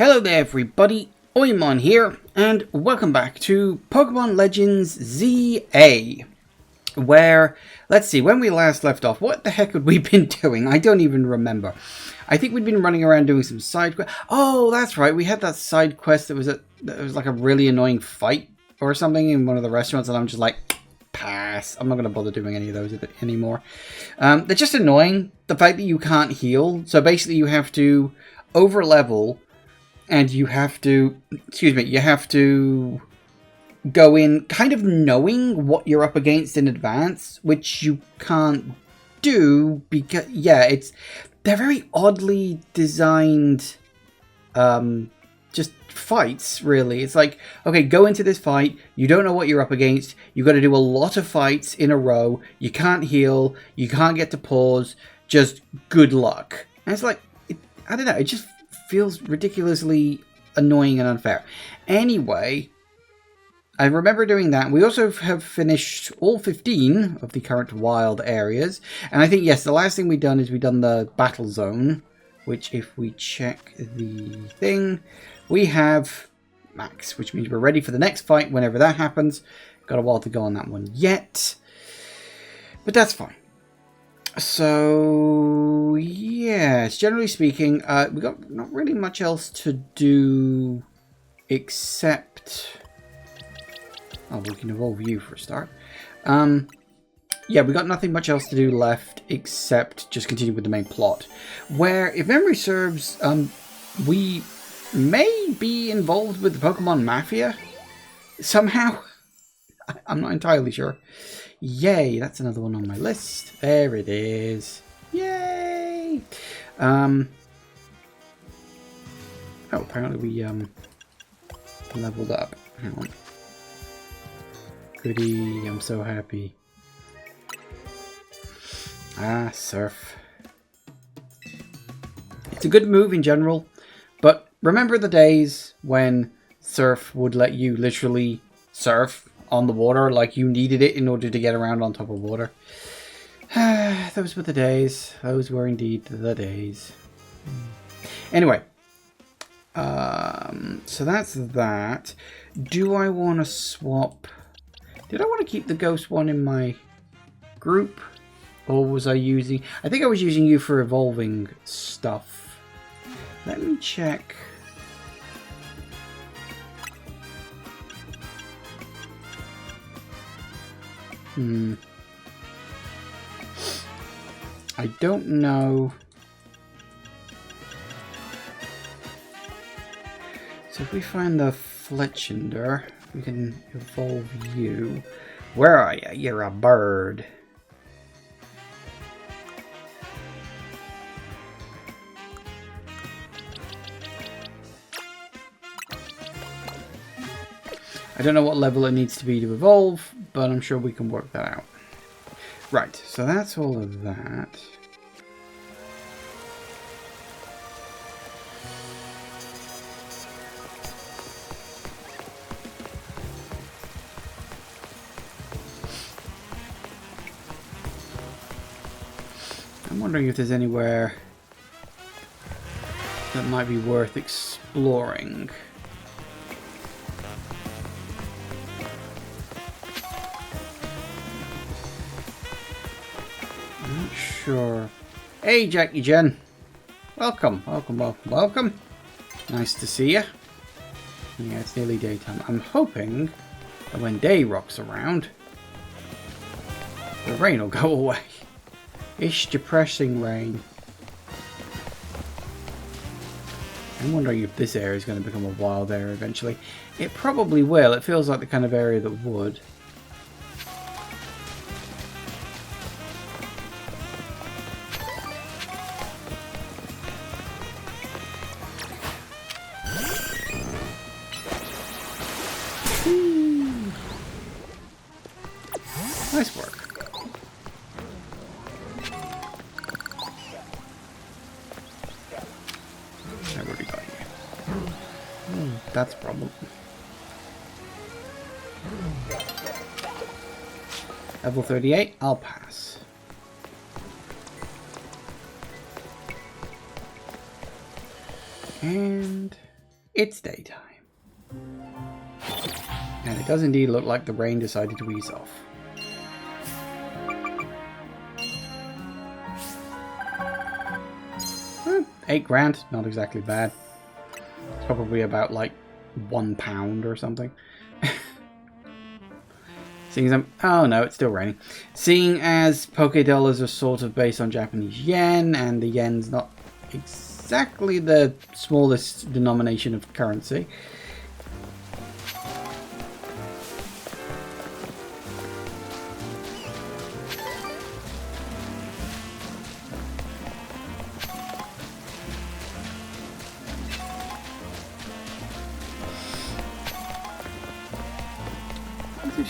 Hello there everybody, Urbain here, and welcome back to Pokemon Legends ZA, where, let's see, when we last left off, what the heck had we been doing? I don't even remember. I think we'd been running around doing some side quests. Oh, that's right, we had that side quest that was like a really annoying fight or something in one of the restaurants, and I'm just like, pass. I'm not going to bother doing any of those anymore. They're just annoying, the fact that you can't heal. So basically you have to over level, and you have to, you have to go in kind of knowing what you're up against in advance, which you can't do because, yeah, they're very oddly designed, just fights, really. It's like, okay, go into this fight, you don't know what you're up against, you've got to do a lot of fights in a row, you can't heal, you can't get to pause, just good luck. And it's like, I don't know, it just feels ridiculously annoying and unfair. Anyway, I remember doing that. We also have finished all 15 of the current wild areas. And I think, yes, the last thing we've done is we've done the battle zone, which if we check the thing, we have max, which means we're ready for the next fight whenever that happens. Got a while to go on that one yet, but that's fine. So, yes, generally speaking, we got not really much else to do except... Oh, we can evolve you for a start. Yeah, we got nothing much else to do left except just continue with the main plot. Where, if memory serves, we may be involved with the Pokemon Mafia somehow. I'm not entirely sure. Yay, that's another one on my list. There it is. Yay! Oh, apparently we leveled up. Hang on. Goody, I'm so happy. Ah, Surf. It's a good move in general, but remember the days when Surf would let you literally surf on the water like you needed it in order to get around on top of water? Those were the days. Those were indeed the days. Anyway, so that's that. Do I want to swap? Did I want to keep the ghost one in my group, or was I using? I think I was using you for evolving stuff. Let me check. I don't know. So if we find the Fletchinder, we can evolve you. Where are you? You're a bird. I don't know what level it needs to be to evolve, but I'm sure we can work that out. Right, so that's all of that. I'm wondering if there's anywhere that might be worth exploring. I'm not sure. Hey, Jackie Jen. Welcome, welcome, welcome, welcome. Nice to see you. Yeah, it's nearly daytime. I'm hoping that when day rocks around, the rain will go away. Ish depressing rain. I'm wondering if this area is going to become a wild area eventually. It probably will. It feels like the kind of area that would. Nice work. I've already got you. That's a problem. Level 38, I'll pass. And It's daytime. And it does indeed look like the rain decided to ease off. $8 grand, not exactly bad. It's probably about like £1 or something. Seeing as oh no, it's still raining. Seeing as Poke Dollars are sort of based on Japanese yen, and the yen's not exactly the smallest denomination of currency.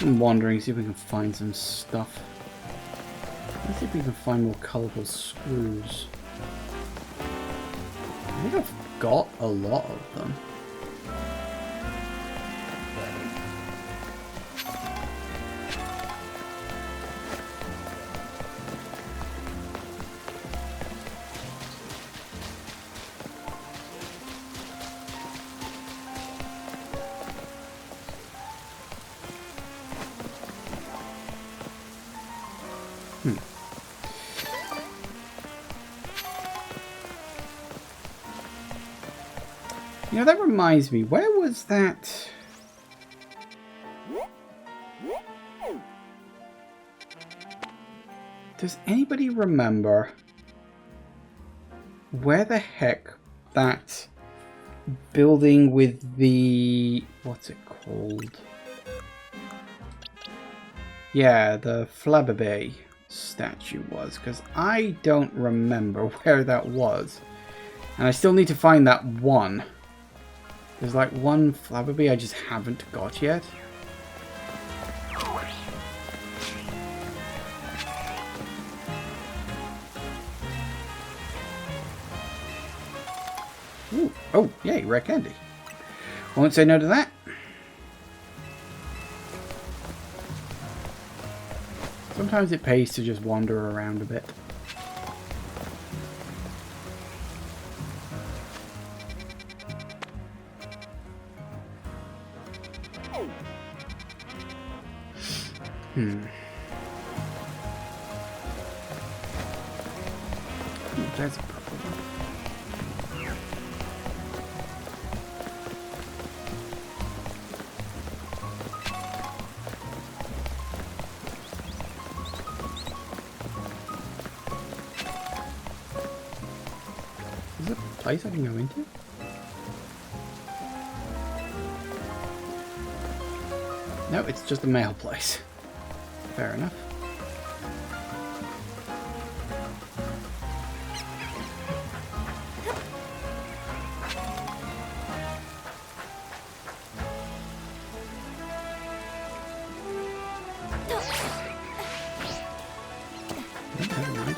I'm wandering, see if we can find some stuff. Let's see if we can find more colourful screws. I think I've got a lot of them. You know, that reminds me, where was that? Does anybody remember where the heck that building with the... what's it called? Yeah, the Flabébé statue was, because I don't remember where that was. And I still need to find that one. There's like one Flabébé I just haven't got yet. Ooh. Oh, yay, rare candy. Won't say no to that. Sometimes it pays to just wander around a bit. That's a purple one. Is there a place I can go into? No, it's just a mail place. Fair enough. Never mind.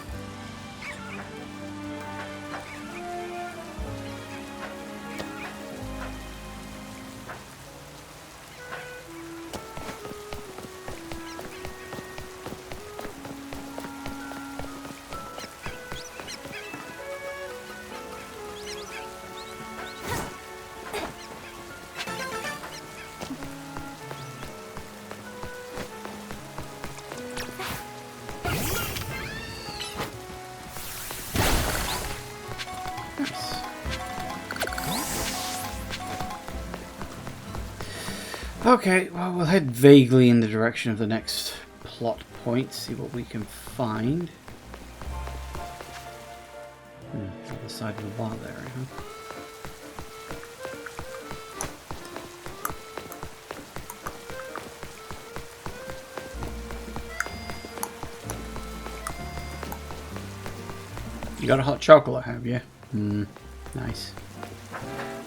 Okay, well, we'll head vaguely in the direction of the next plot point, see what we can find. Other side of the wall there, huh? You got a hot chocolate, have you? Nice.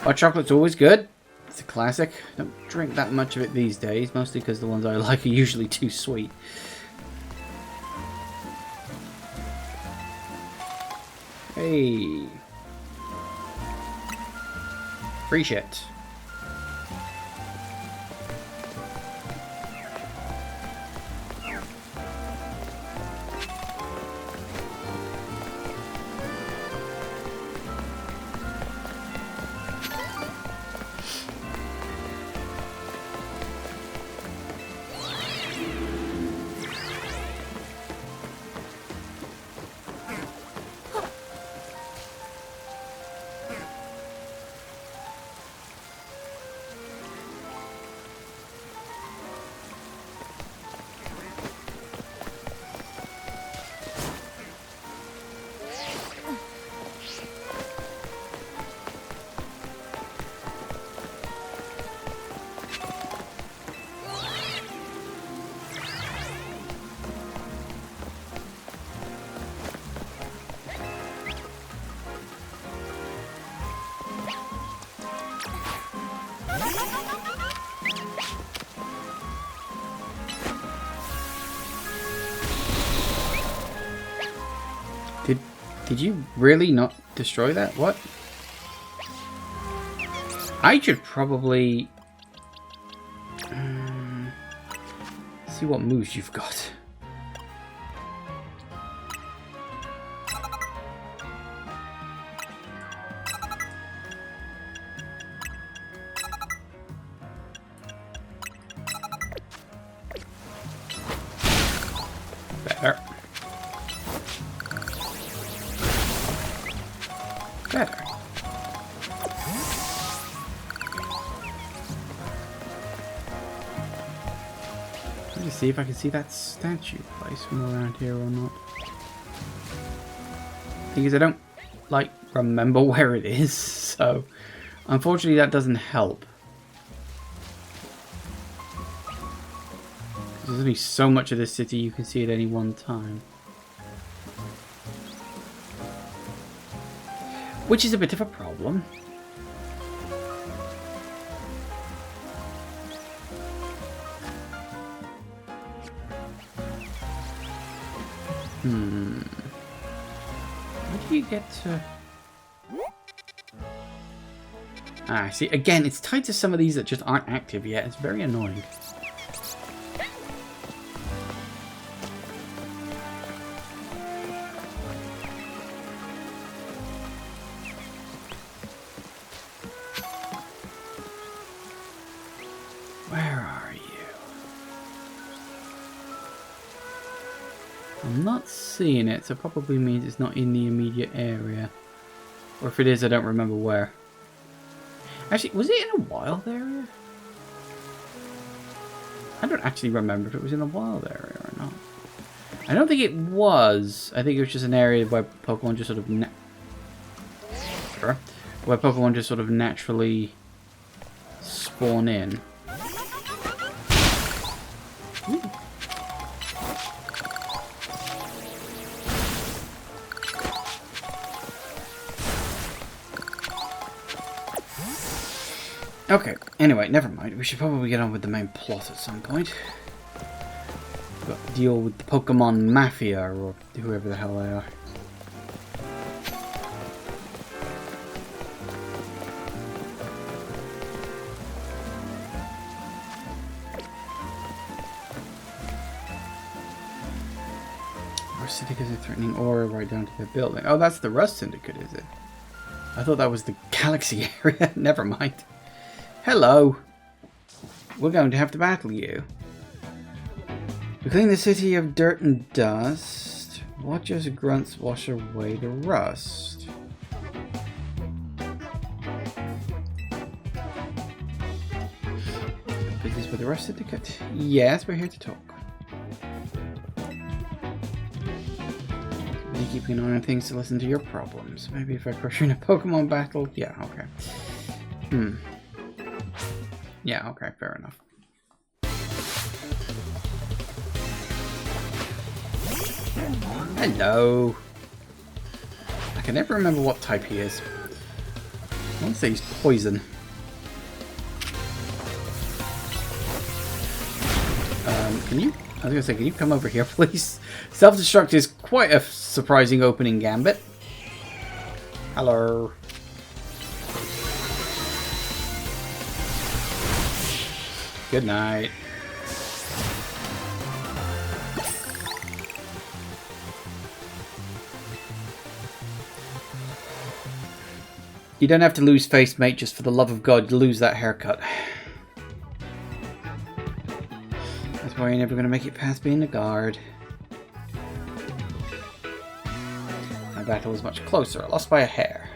Hot chocolate's always good. It's a classic. Don't drink that much of it these days, mostly because the ones I like are usually too sweet. Hey. Free shit. Did you really not destroy that? What? I should probably see what moves you've got. Better. Better. Let me see if I can see that statue place from around here or not. Thing is, I don't like remember where it is, so unfortunately that doesn't help. There's only so much of this city you can see at any one time. Which is a bit of a problem. How do you get to... Ah, see, again, it's tied to some of these that just aren't active yet. It's very annoying. Where are you? I'm not seeing it, so it probably means it's not in the immediate area. Or if it is, I don't remember where. Actually, was it in a wild area? I don't actually remember if it was in a wild area or not. I don't think it was. I think it was just an area where Pokemon just sort of where Pokemon just sort of naturally spawn in. Ooh. Okay, anyway, never mind. We should probably get on with the main plot at some point. We've got to deal with the Pokemon Mafia, or whoever the hell they are. Rust Syndicate is a threatening aura right down to the building. Oh, that's the Rust Syndicate, is it? I thought that was the Galaxy area. Never mind. Hello. We're going to have to battle you. To clean the city of dirt and dust, watch as grunts wash away the rust. Business with the Rust Syndicate? Yes, we're here to talk. Really keeping an eye on things to listen to your problems. Maybe if I crush you in a Pokemon battle? Yeah, okay. Yeah, okay, fair enough. Hello. I can never remember what type he is. I want to say he's poison. Can you? I was going to say, can you come over here, please? Self-destruct is quite a surprising opening gambit. Hello. Good night. You don't have to lose face, mate, just for the love of God, lose that haircut. That's why you're never going to make it past being a guard. My battle was much closer. I lost by a hair.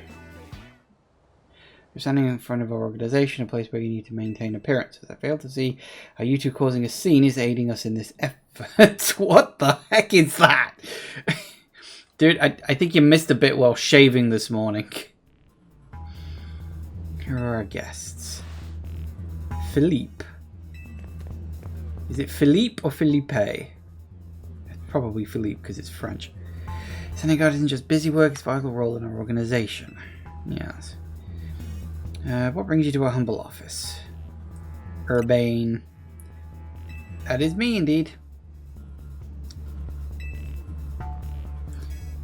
You're standing in front of our organization, a place where you need to maintain appearances. I fail to see how you two causing a scene is aiding us in this effort. What the heck is that? Dude, I think you missed a bit while shaving this morning. Here are our guests. Philippe. Is it Philippe or Philippe? It's probably Philippe because it's French. Sending guard isn't just busy work, it's a vital role in our organization. Yes. What brings you to our humble office? Urbain. That is me, indeed.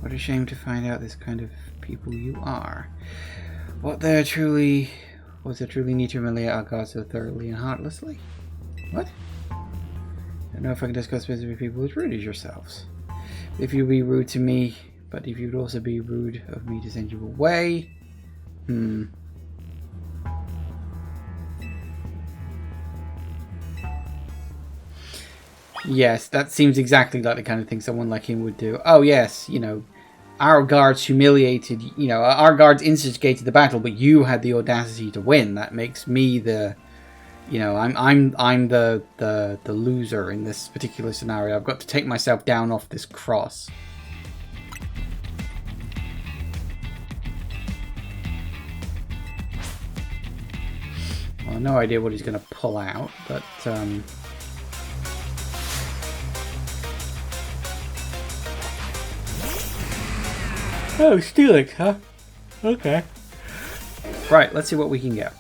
What a shame to find out this kind of people you are. Was there truly need to humiliate our gods so thoroughly and heartlessly? What? I don't know if I can discuss specific people as rude as yourselves. If you'd be rude to me, but if you'd also be rude of me to send you away. Yes, that seems exactly like the kind of thing someone like him would do. Oh yes, you know, our guards humiliated, you know, our guards instigated the battle, but you had the audacity to win. That makes me the, you know, I'm the loser in this particular scenario. I've got to take myself down off this cross. Well, no idea what he's going to pull out, but oh, stealing, huh? Okay. Right, let's see what we can get.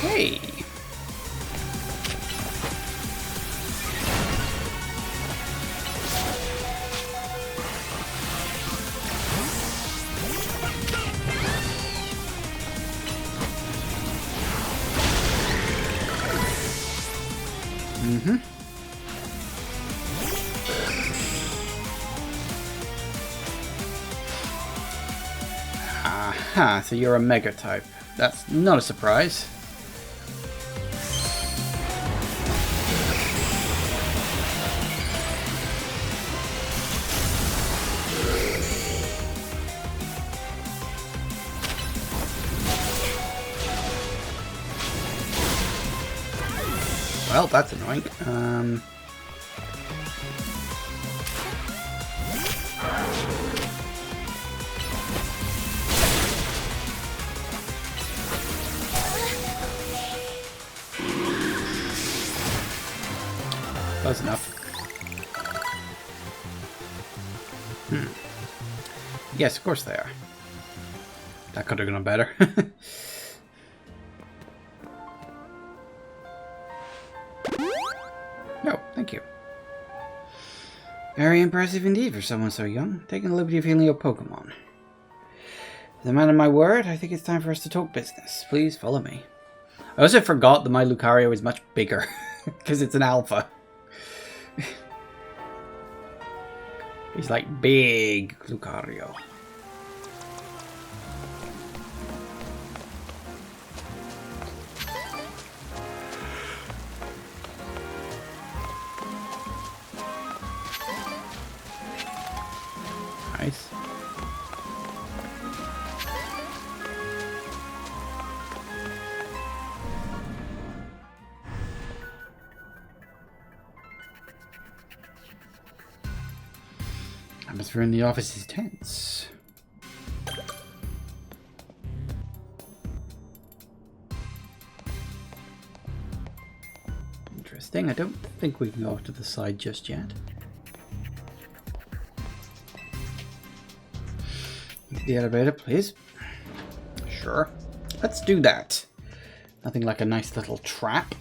Hey! Aha, so you're a mega type. That's not a surprise. Well, that's annoying. Close enough. Yes, of course they are. That could have gone better. No, thank you. Very impressive indeed for someone so young, taking the liberty of healing your Pokémon. As a man of my word, I think it's time for us to talk business. Please follow me. I also forgot that my Lucario is much bigger, because it's an alpha. He's like big Lucario. Nice. Atmosphere in the office is tense. Interesting. I don't think we can go off to the side just yet. The elevator, please. Sure. Let's do that. Nothing like a nice little trap.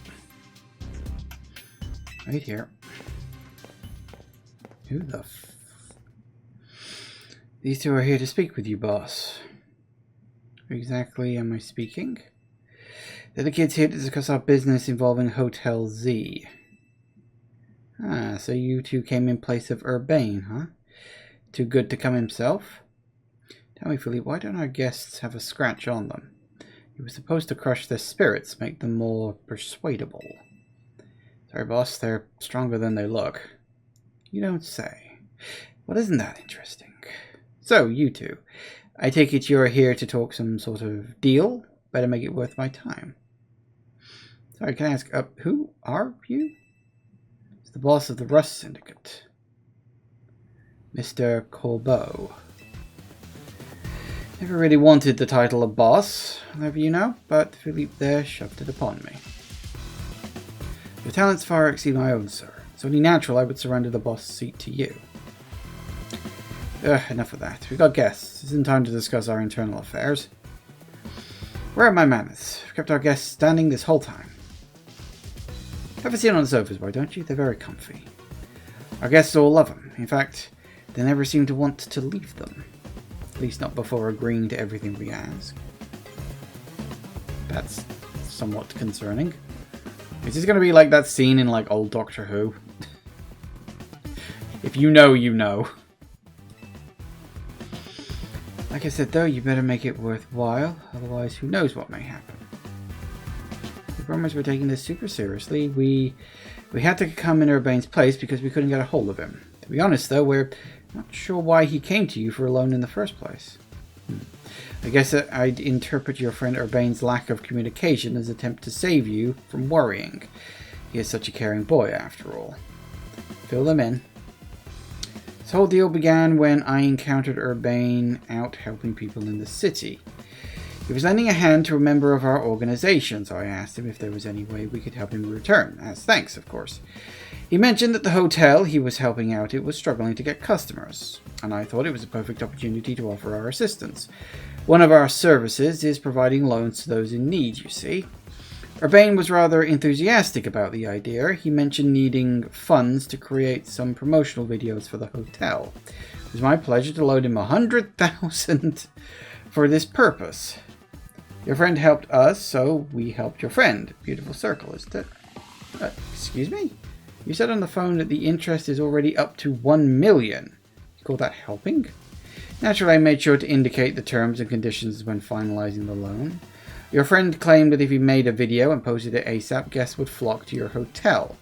Right here. Who the f... These two are here to speak with you, boss. Who exactly am I speaking? They're the kids here to discuss our business involving Hotel Z. Ah, so you two came in place of Urbain, huh? Too good to come himself? Tell me, Philippe, why don't our guests have a scratch on them? You were supposed to crush their spirits, make them more persuadable. Sorry, boss, they're stronger than they look. You don't say. Well, isn't that interesting? So, you two, I take it you're here to talk some sort of deal? Better make it worth my time. Sorry, can I ask, who are you? It's the boss of the Rust Syndicate. Mr. Corbeau. Never really wanted the title of boss, I'll have you know, but Philippe there shoved it upon me. Your talents far exceed my own, sir. It's only natural I would surrender the boss seat to you. Enough of that. We've got guests. It's in time to discuss our internal affairs. Where are my mammoths? We've kept our guests standing this whole time. Have a seat on the sofas, why don't you? They're very comfy. Our guests all love them. In fact, they never seem to want to leave them. At least not before agreeing to everything we ask. That's somewhat concerning. Is this going to be like that scene in like old Doctor Who? If you know, you know. Like I said though, you better make it worthwhile, otherwise who knows what may happen. We promise we're taking this super seriously. We had to come in Urbain's place because we couldn't get a hold of him. To be honest though, we're not sure why he came to you for a loan in the first place. I guess I'd interpret your friend Urbain's lack of communication as an attempt to save you from worrying. He is such a caring boy after all. Fill them in. This whole deal began when I encountered Urbain out helping people in the city. He was lending a hand to a member of our organization, so I asked him if there was any way we could help him in return, as thanks, of course. He mentioned that the hotel he was helping out at was struggling to get customers, and I thought it was a perfect opportunity to offer our assistance. One of our services is providing loans to those in need, you see. Urbain was rather enthusiastic about the idea. He mentioned needing funds to create some promotional videos for the hotel. It was my pleasure to loan him 100,000 for this purpose. Your friend helped us, so we helped your friend. Beautiful circle, isn't it? Excuse me? You said on the phone that the interest is already up to 1 million. You call that helping? Naturally, I made sure to indicate the terms and conditions when finalizing the loan. Your friend claimed that if he made a video and posted it ASAP, guests would flock to your hotel,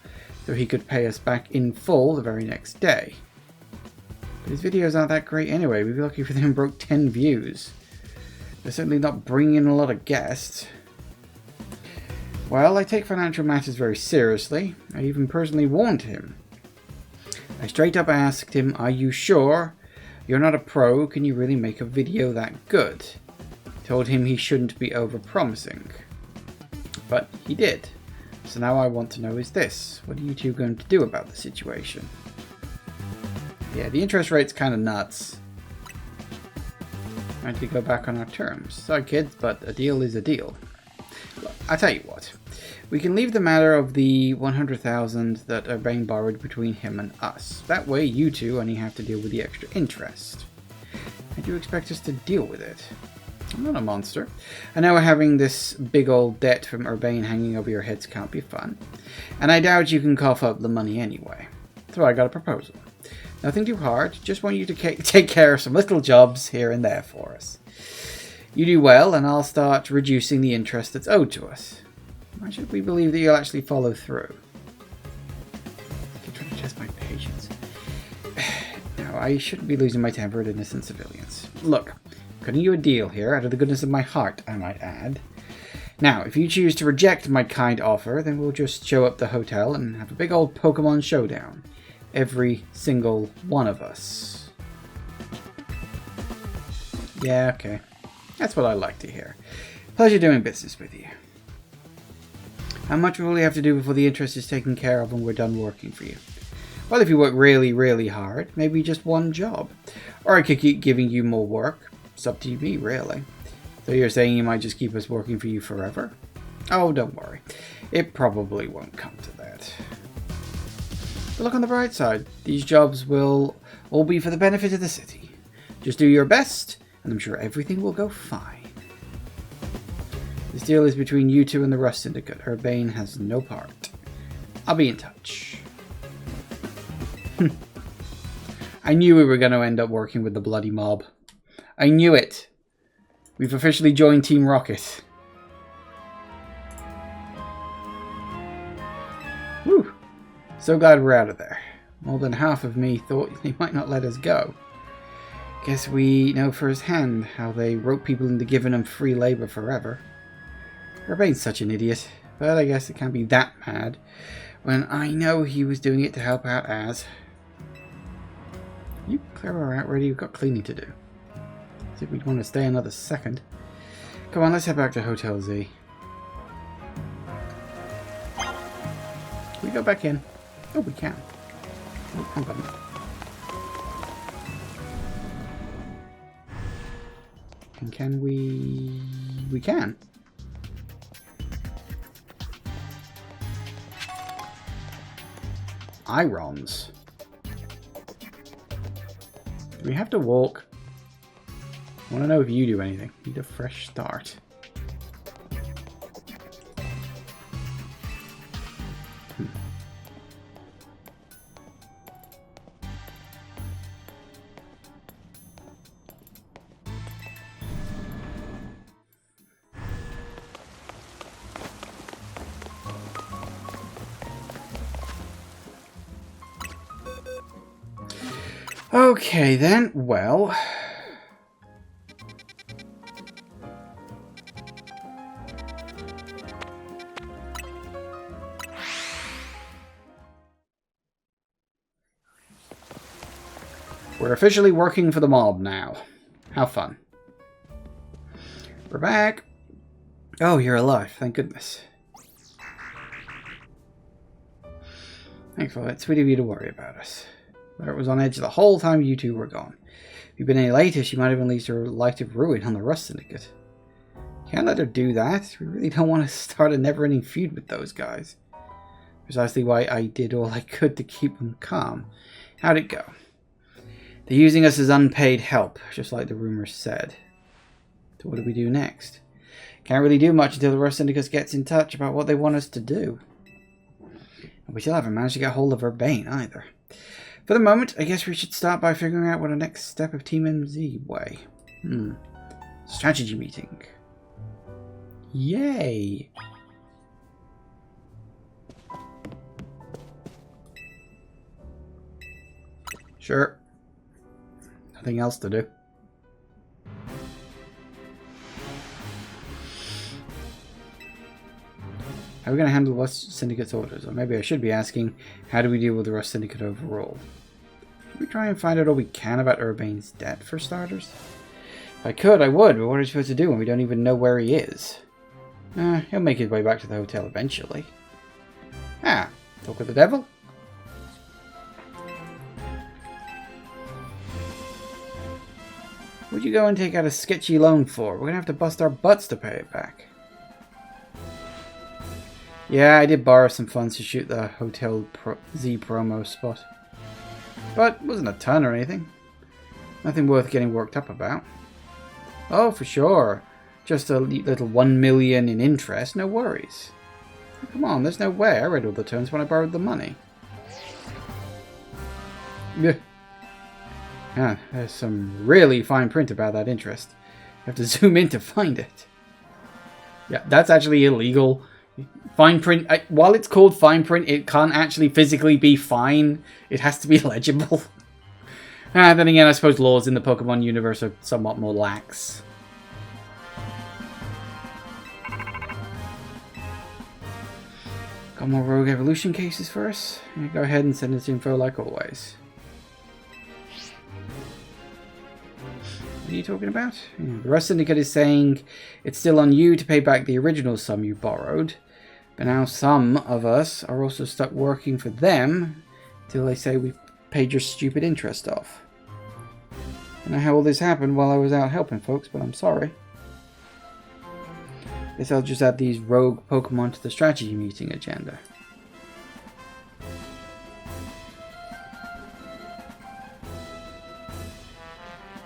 so he could pay us back in full the very next day. But his videos aren't that great anyway. We'd be lucky if them broke 10 views. They're certainly not bringing in a lot of guests. Well, I take financial matters very seriously. I even personally warned him. I straight up asked him, are you sure? You're not a pro, can you really make a video that good? Told him he shouldn't be over-promising. But he did. So now I want to know is this. What are you two going to do about the situation? Yeah, the interest rate's kind of nuts. Trying to go back on our terms. Sorry kids, but a deal is a deal. Look, I tell you what. We can leave the matter of the 100,000 that Urbain borrowed between him and us. That way you two only have to deal with the extra interest. How do you expect us to deal with it? I'm not a monster. I know having this big old debt from Urbain hanging over your heads can't be fun. And I doubt you can cough up the money anyway. So I got a proposal. Nothing too hard. Just want you to take care of some little jobs here and there for us. You do well and I'll start reducing the interest that's owed to us. Why should we believe that you'll actually follow through? I'm trying to test my patience. No, I shouldn't be losing my temper at innocent civilians. Look. Cutting you a deal here, out of the goodness of my heart, I might add. Now, if you choose to reject my kind offer, then we'll just show up at the hotel and have a big old Pokémon showdown. Every single one of us. Yeah, okay. That's what I like to hear. Pleasure doing business with you. How much will we have to do before the interest is taken care of and we're done working for you? Well, if you work really, really hard, maybe just one job. Or I could keep giving you more work. It's up to me, really. So you're saying you might just keep us working for you forever? Oh, don't worry. It probably won't come to that. But look on the bright side. These jobs will all be for the benefit of the city. Just do your best, and I'm sure everything will go fine. This deal is between you two and the Rust Syndicate. Urbain has no part. I'll be in touch. I knew we were going to end up working with the bloody mob. I knew it. We've officially joined Team Rocket. Whew. So glad we're out of there. More than half of me thought they might not let us go. Guess we know firsthand how they rope people into giving them free labor forever. Urbain's such an idiot, but I guess it can't be that mad when I know he was doing it to help out Az. You clear her out already? We've got cleaning to do. I think we'd want to stay another second. Come on, let's head back to Hotel Z. We go back in. Oh, we can. Oh, hang on. And can we... We can. Irons. Do we have to walk? I want to know if you do anything. Need a fresh start. Okay then, well... We're officially working for the mob now. How fun. We're back. Oh, you're alive. Thank goodness. Thanks for that. Sweet of you to worry about us. It was on edge the whole time you two were gone. If you'd been any later, she might have unleashed her light of ruin on the Rust Syndicate. Can't let her do that. We really don't want to start a never-ending feud with those guys. Precisely why I did all I could to keep them calm. How'd it go? They're using us as unpaid help, just like the rumors said. So what do we do next? Can't really do much until the Rust Syndicate gets in touch about what they want us to do. And we still haven't managed to get hold of Urbain either. For the moment, I guess we should start by figuring out what our next step of Team MZ way. Strategy meeting. Yay! Sure. Nothing else to do. How are we going to handle the Rust Syndicate's orders? Or maybe I should be asking, how do we deal with the Rust Syndicate overall? Should we try and find out all we can about Urbain's debt, for starters? If I could, I would, but what are we supposed to do when we don't even know where he is? He'll make his way back to the hotel eventually. Ah, talk with the devil? What'd you go and take out a sketchy loan for? We're going to have to bust our butts to pay it back. Yeah, I did borrow some funds to shoot the Hotel Z promo spot. But it wasn't a ton or anything. Nothing worth getting worked up about. Oh, for sure. Just a little 1 million in interest, no worries. Come on, there's no way. I read all the terms when I borrowed the money. Yeah. Yeah, there's some really fine print about that interest. You have to zoom in to find it. Yeah, that's actually illegal. Fine print, while it's called fine print, it can't actually physically be fine. It has to be legible. Then again, I suppose laws in the Pokemon universe are somewhat more lax. Got more Rogue Evolution cases for us? Yeah, go ahead and send us info like always. What are you talking about? Yeah, the Rust Syndicate is saying it's still on you to pay back the original sum you borrowed. But now some of us are also stuck working for them till they say we've paid your stupid interest off. I don't know how all this happened while I was out helping folks, but I'm sorry. Guess I'll just add these rogue Pokemon to the strategy meeting agenda.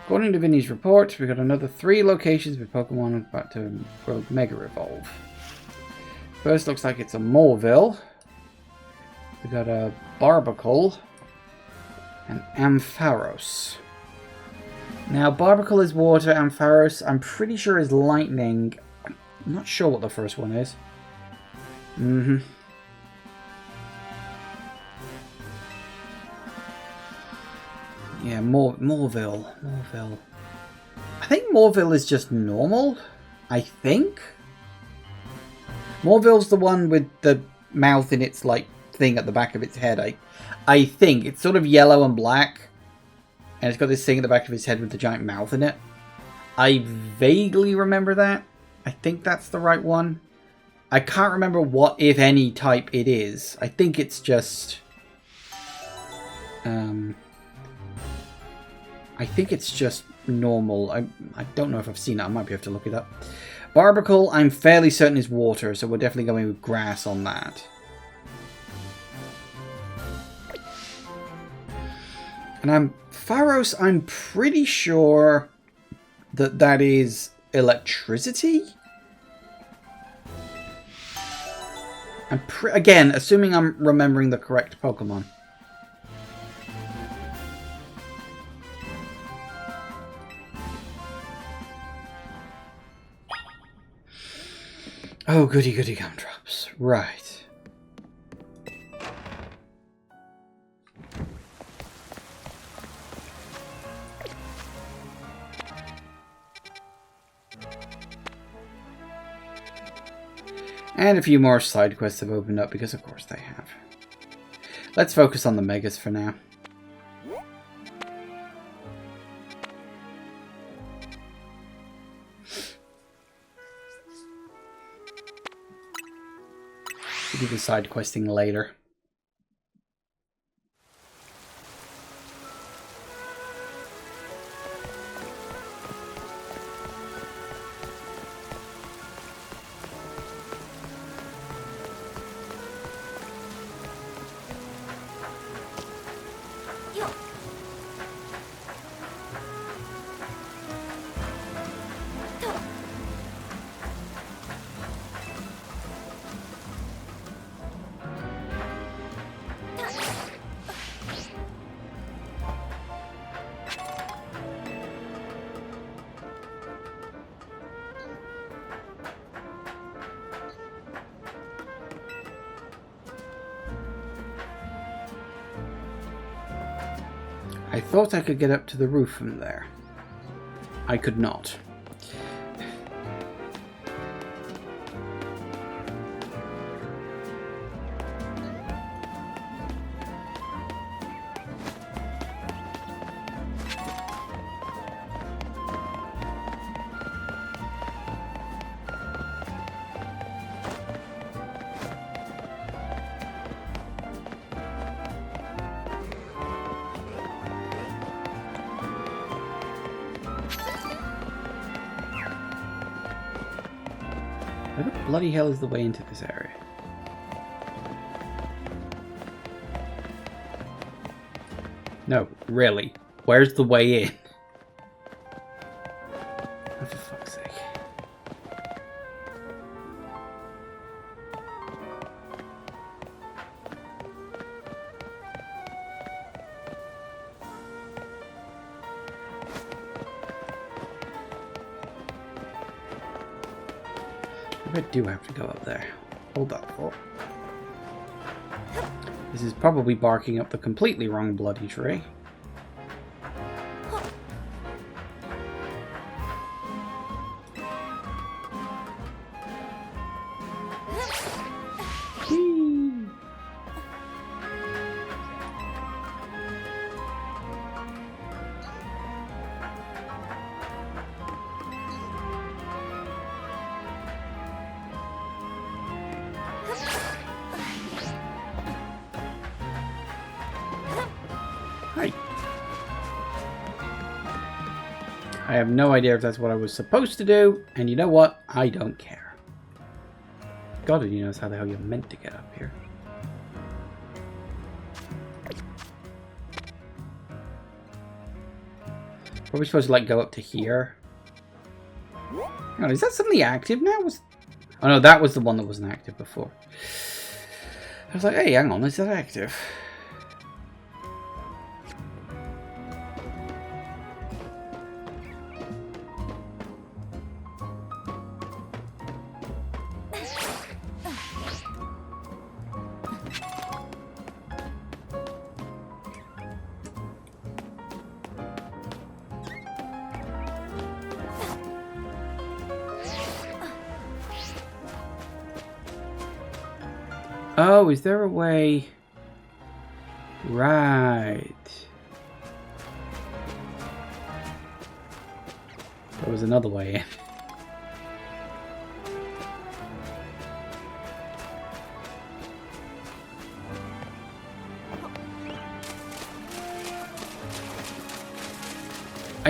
According to Vinny's report, we've got another 3 locations with Pokemon about to Mega Evolve. First looks like it's a Moreville. We've got a Barbacle and Ampharos. Now, Barbacle is water, Ampharos I'm pretty sure is lightning. I'm not sure what the first one is. Yeah, Moreville. I think Moreville is just normal. I think. Moreville's the one with the mouth in its like thing at the back of its head. I think it's sort of yellow and black, and it's got this thing at the back of its head with the giant mouth in it. I vaguely remember that. I think that's the right one. I can't remember what, if any, type it is. I think it's just I think it's just normal. I don't know if I've seen it. I might be able to look it up. Barbacle, I'm fairly certain is water, so we're definitely going with grass on that. And Pharos, I'm pretty sure that is electricity. Again, assuming I'm remembering the correct Pokemon. Oh, goody goody gumdrops. Right. And a few more side quests have opened up, because of course they have. Let's focus on the Megas for now. We'll do the side questing later. I thought I could get up to the roof from there. I could not. Where the bloody hell is the way into this area? No, really. Where's the way in? Oh, for fuck's sake. I do have to go up there. Hold up, for. This is probably barking up the completely wrong bloody tree. Hi. I have no idea if that's what I was supposed to do, and you know what? I don't care. God only knows how the hell you're meant to get up here. Are we supposed to, like, go up to here? Hang on, is that suddenly active now? Oh no, that was the one that wasn't active before. I was like, hey, hang on, is that active? Oh, is there a way? Right. There was another way in.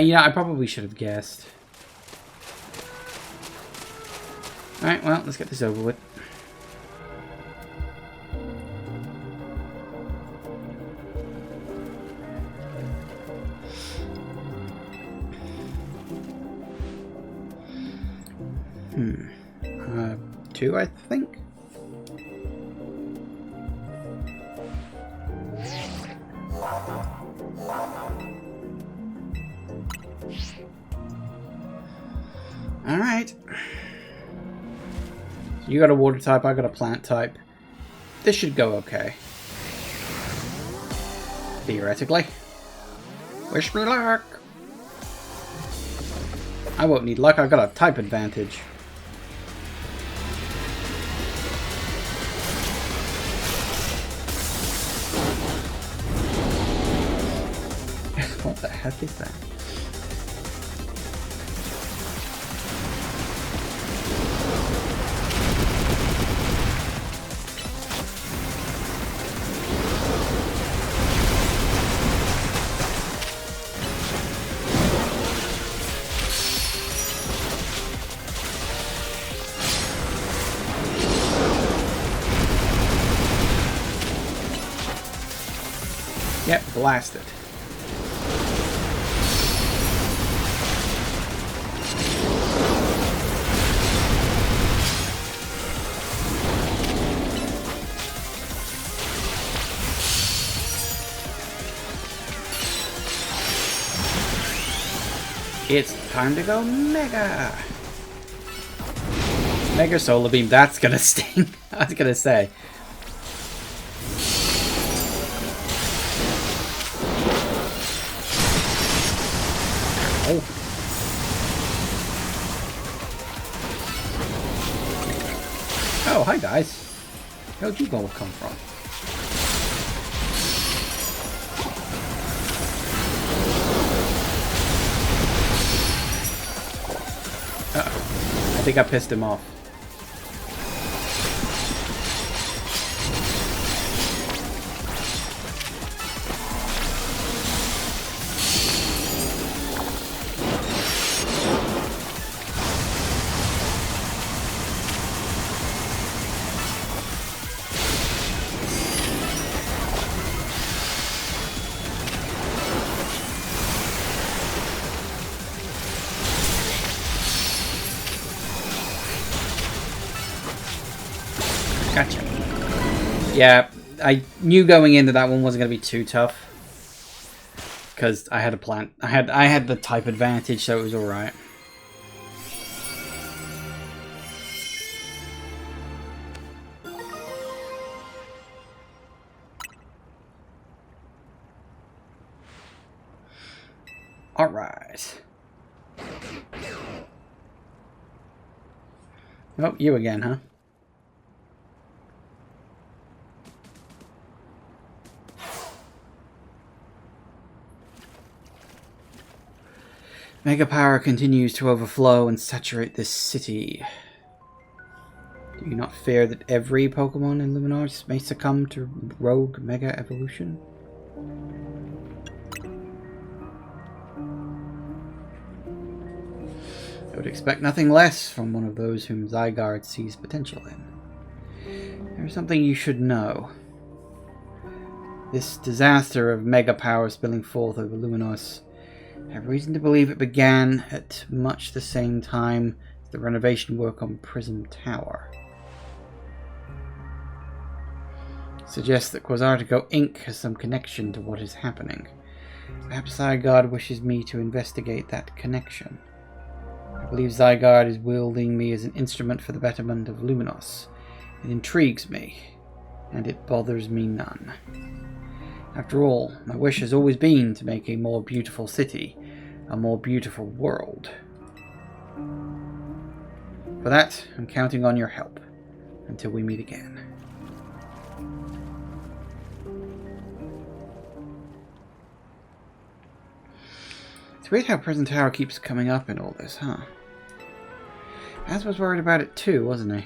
Yeah, I probably should have guessed. Alright, well, let's get this over with. Two, I think. Alright. You got a water type, I got a plant type. This should go okay. Theoretically. Wish me luck! I won't need luck, I got a type advantage. What the heck is that? Yep, blasted. It's time to go Mega! Mega Solar Beam, that's gonna sting. I was gonna say. Oh. Oh, hi guys. Where'd you all come from? Uh-oh. I think I pissed him off. Gotcha. Yeah, I knew going into that one wasn't going to be too tough. Because I had a plant. I had the type advantage, so it was alright. Alright. Oh, you again, huh? Mega power continues to overflow and saturate this city. Do you not fear that every Pokémon in Luminars may succumb to rogue Mega evolution? I would expect nothing less from one of those whom Zygarde sees potential in. There is something you should know. This disaster of Mega power spilling forth over Luminars, I have reason to believe it began at much the same time as the renovation work on Prism Tower. It suggests that Quasartico Inc. has some connection to what is happening. Perhaps Zygarde wishes me to investigate that connection. I believe Zygarde is wielding me as an instrument for the betterment of Luminos. It intrigues me, and it bothers me none. After all, my wish has always been to make a more beautiful city, a more beautiful world. For that, I'm counting on your help, until we meet again. It's weird how Prison Tower keeps coming up in all this, huh? Az was worried about it too, wasn't he?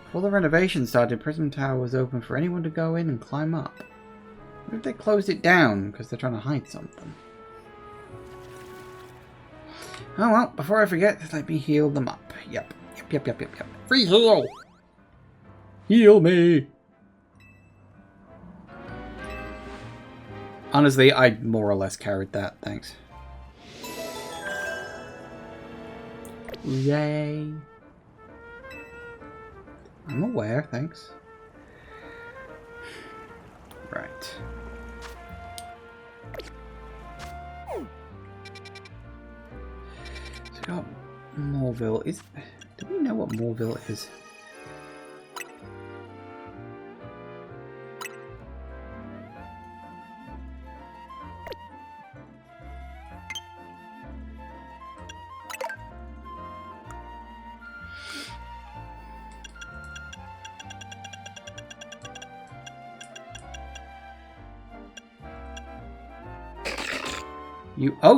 Before the renovation started, Prison Tower was open for anyone to go in and climb up. What if they closed it down because they're trying to hide something? Oh well, before I forget, let me heal them up. Yep. Free heal! Heal me! Honestly, I more or less carried that, thanks. Yay! I'm aware, thanks. Right. So we got Morville. Do we know what Morville is?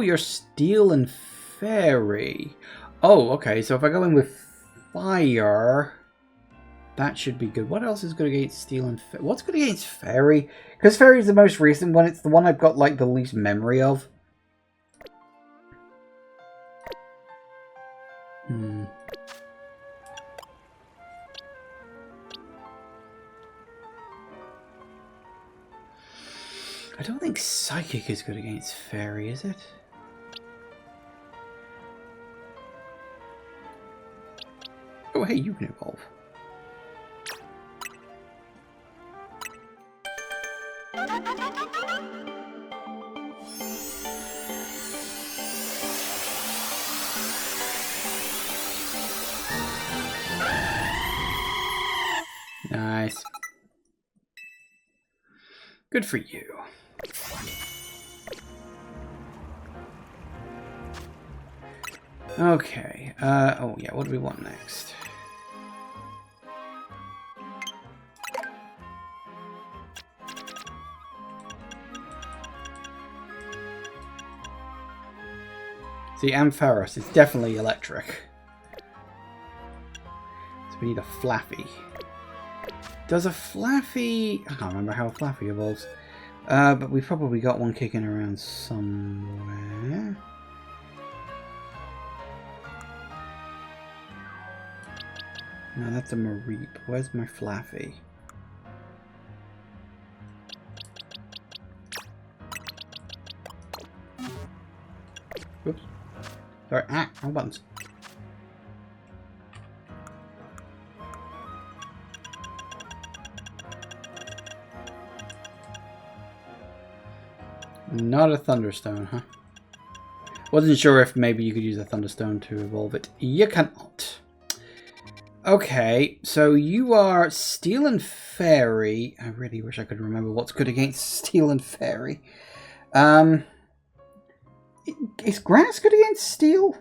You're Steel and Fairy. Oh, okay. So if I go in with Fire, that should be good. What else is good against Steel and Fairy? What's good against Fairy? Because Fairy is the most recent one. It's the one I've got like the least memory of. I don't think Psychic is good against Fairy, is it? Oh, hey, you can evolve. Nice. Good for you. Okay. Oh, yeah, what do we want next? See, Ampharos is definitely electric. So we need a Flaffy. Does a Flaffy... I can't remember how a Flaffy evolves. But we've probably got one kicking around somewhere. No, that's a Mareep. Where's my Flaffy? Oops. Sorry. Ah, wrong buttons. Not a Thunderstone, huh? Wasn't sure if maybe you could use a Thunderstone to evolve it. You cannot. Okay, so you are Steel and Fairy. I really wish I could remember what's good against Steel and Fairy. Is Grass good against Steel?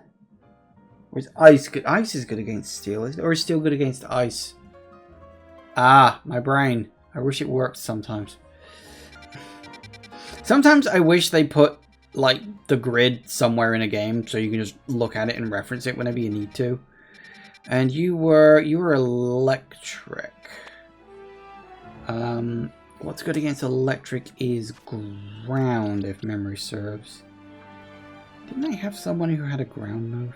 Or is Ice good? Ice is good against Steel, or is Steel good against Ice? Ah, my brain. I wish it worked sometimes. Sometimes I wish they put, like, the grid somewhere in a game so you can just look at it and reference it whenever you need to. And you were electric. What's good against electric is ground, if memory serves. Didn't I have someone who had a ground move?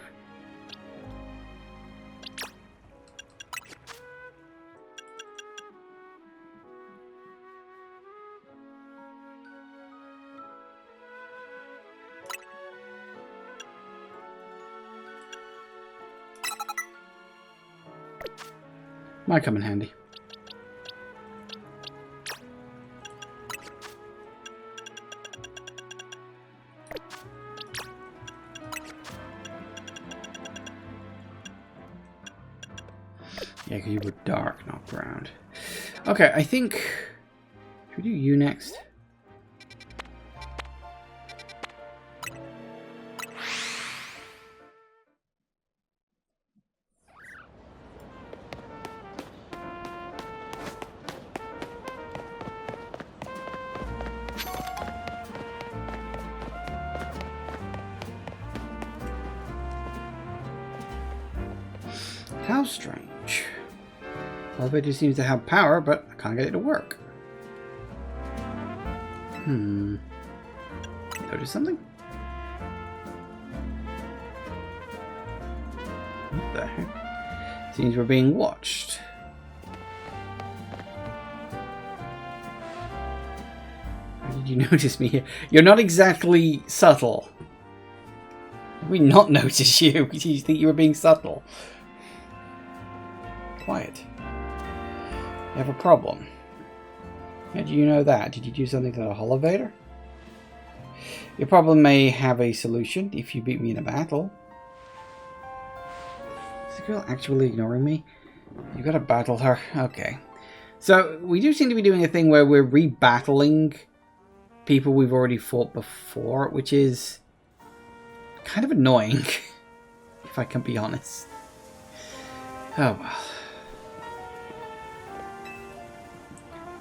Might come in handy. Yeah, because you were dark, not ground. Okay, I think... Should we do you next? How strange. Elevator seems to have power, but I can't get it to work. Notice something? the heck? Seems we're being watched. How did you notice me here? You're not exactly subtle. Did we not notice you? Did you think you were being subtle? Quiet. You have a problem. How do you know that? Did you do something to the elevator? Your problem may have a solution if you beat me in a battle. Is the girl actually ignoring me? You gotta battle her. Okay. So, we do seem to be doing a thing where we're rebattling people we've already fought before, which is kind of annoying, if I can be honest. Oh well.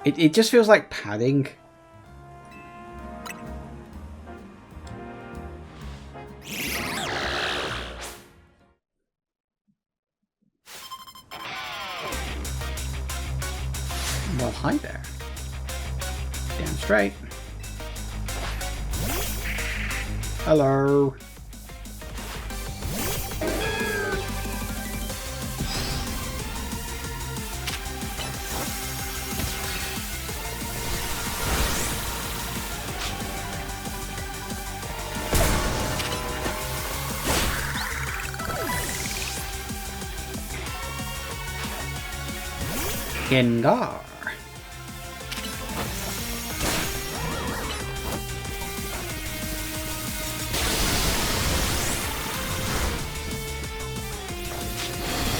It just feels like padding. Well, hi there. Damn straight. Hello. Gengar.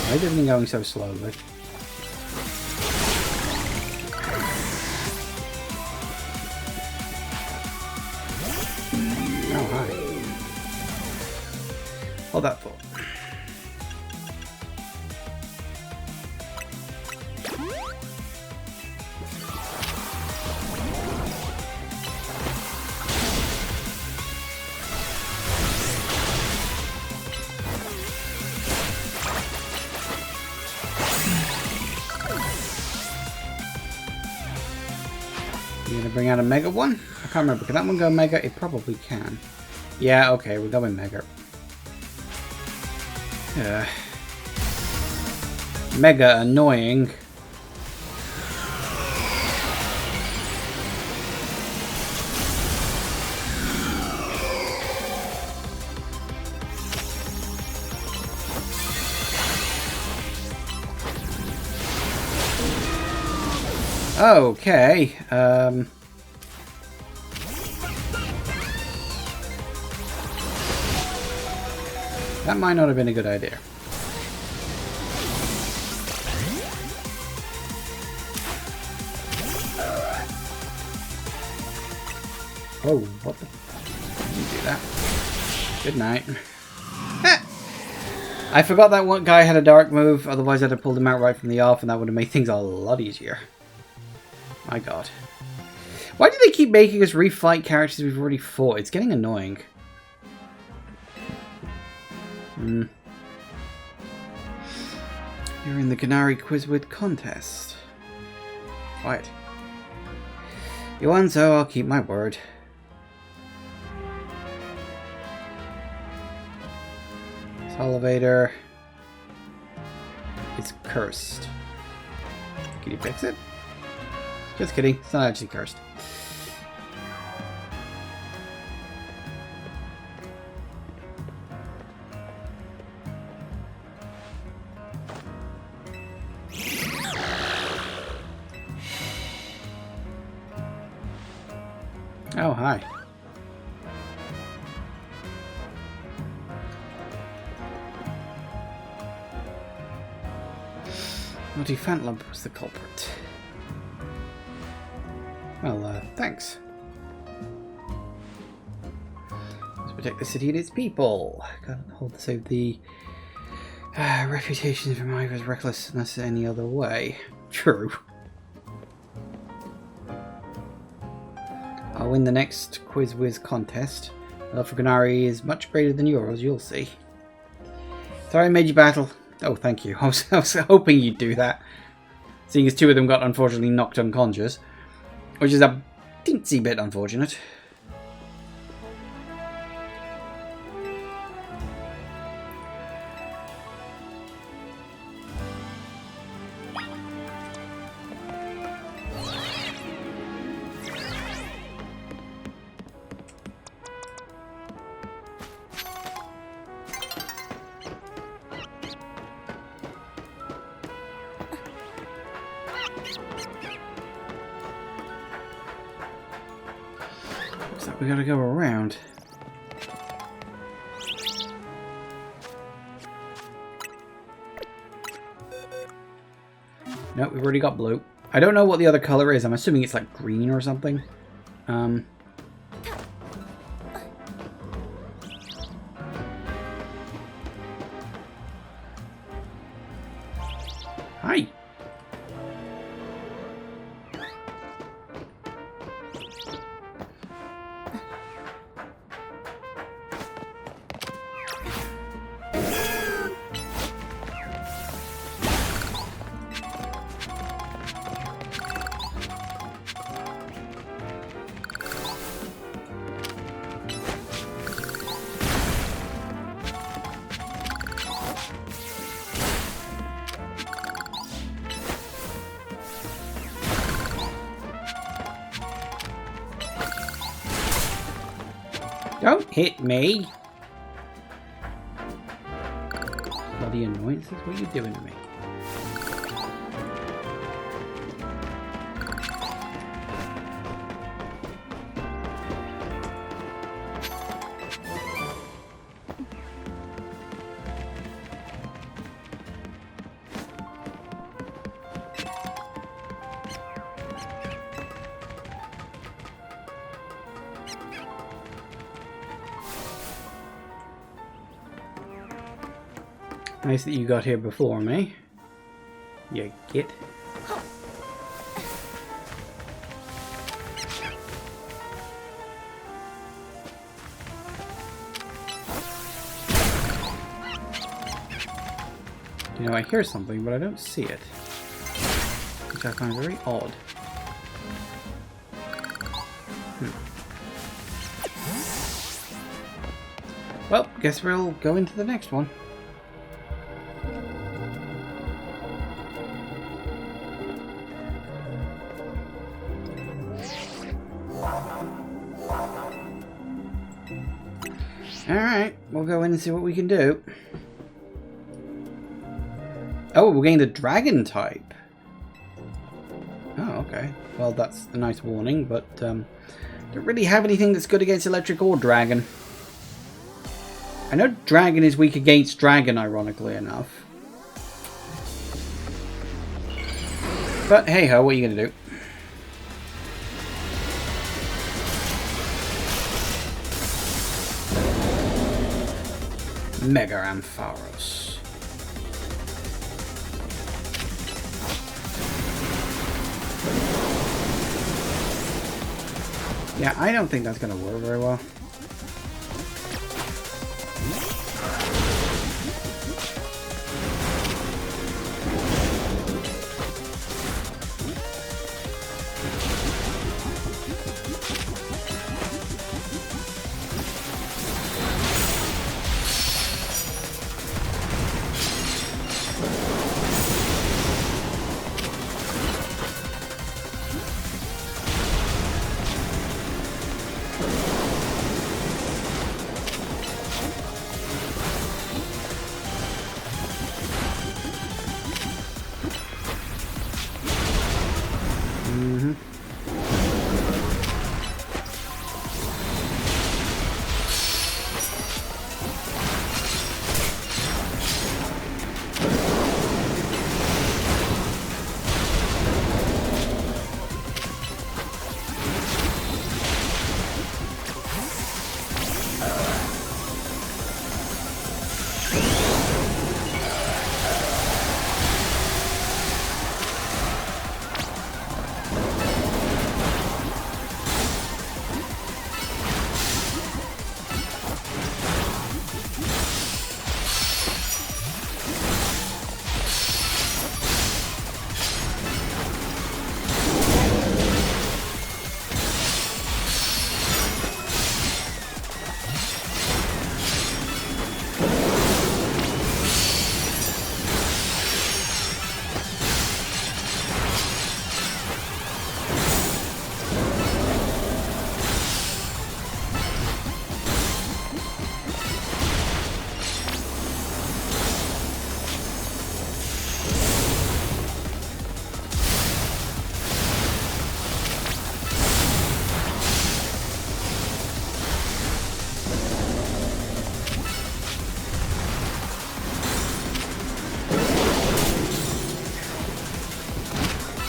Why is everything going so slowly? Oh, hi. Hold that thought. You gonna bring out a Mega one? I can't remember. Can that one go Mega? It probably can. Yeah, okay, we're going Mega. Mega annoying. Okay, that might not have been a good idea. Oh, what the? Didn't do that. Good night. I forgot that one guy had a dark move, otherwise I'd have pulled him out right from the off and that would have made things a lot easier. My god. Why do they keep making us refight characters we've already fought? It's getting annoying. You're in the Canary Quizwit contest. Quiet. You won, so I'll keep my word. This elevator is cursed. Can you fix it? Just kidding, it's not actually cursed. Oh, hi. Naughty Fantlump was the culprit. Well, thanks. Let's protect the city and its people. Can't hold to save the reputation from either recklessness any other way. True. I'll win the next Quiz Whiz contest. The love for Canary is much greater than yours, you'll see. Sorry I made you battle. Oh, thank you. I was hoping you'd do that. Seeing as two of them got unfortunately knocked unconscious. Which is a teensy bit unfortunate. Looks like we gotta go around. Nope, we've already got blue. I don't know what the other color is. I'm assuming it's like green or something. Hi. Don't hit me! Bloody annoyances, what are you doing to me? Nice that you got here before me. You git. You know, I hear something, but I don't see it. Which I find very odd. Well, guess we'll go into the next one. Alright, we'll go in and see what we can do. Oh, we're getting the dragon type. Oh, okay. Well, that's a nice warning, but don't really have anything that's good against electric or dragon. I know dragon is weak against dragon, ironically enough. But hey ho, what are you gonna do? Mega Ampharos. Yeah, I don't think that's going to work very well.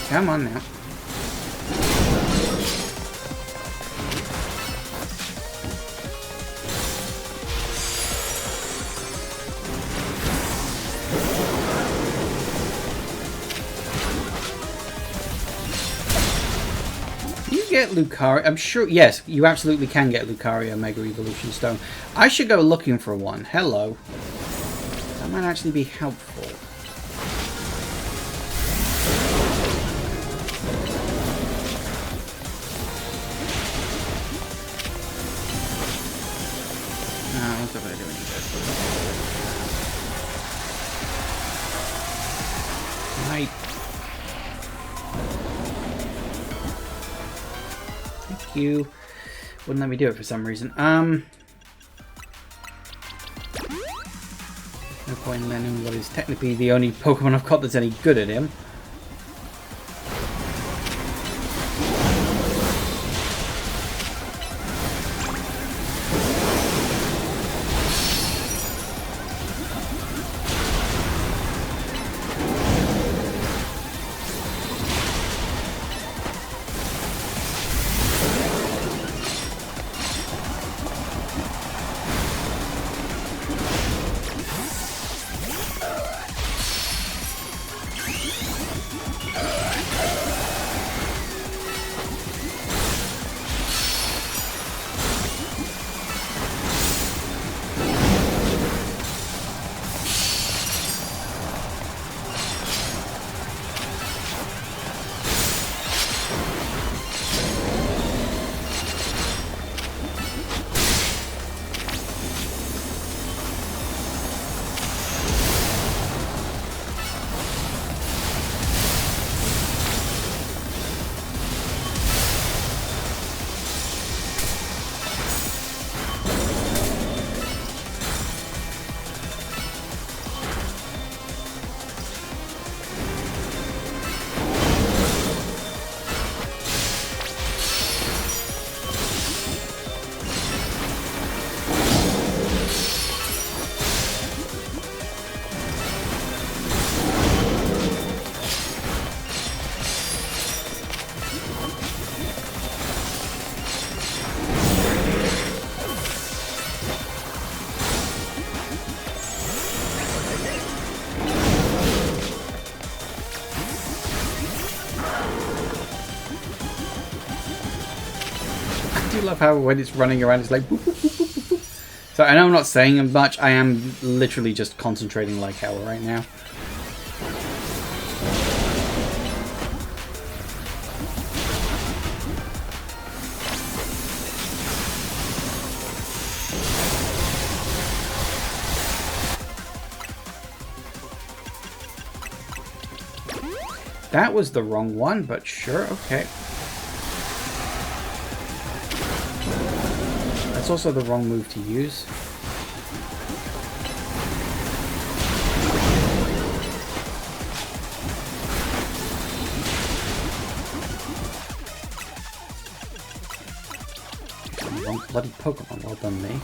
Come on now. Get Lucario. I'm sure, yes, you absolutely can get Lucario Mega Evolution Stone. I should go looking for one. Hello. That might actually be helpful. What's up doing? Right. You wouldn't let me do it for some reason. No point in learning what is technically the only Pokemon I've got that's any good at him. I love how when it's running around it's like boop, boop, boop, boop, boop, boop. So I know I'm not saying much, I am literally just concentrating like hell right now. That was the wrong one, but sure, okay. That's also the wrong move to use. Wrong bloody Pokemon, well done me.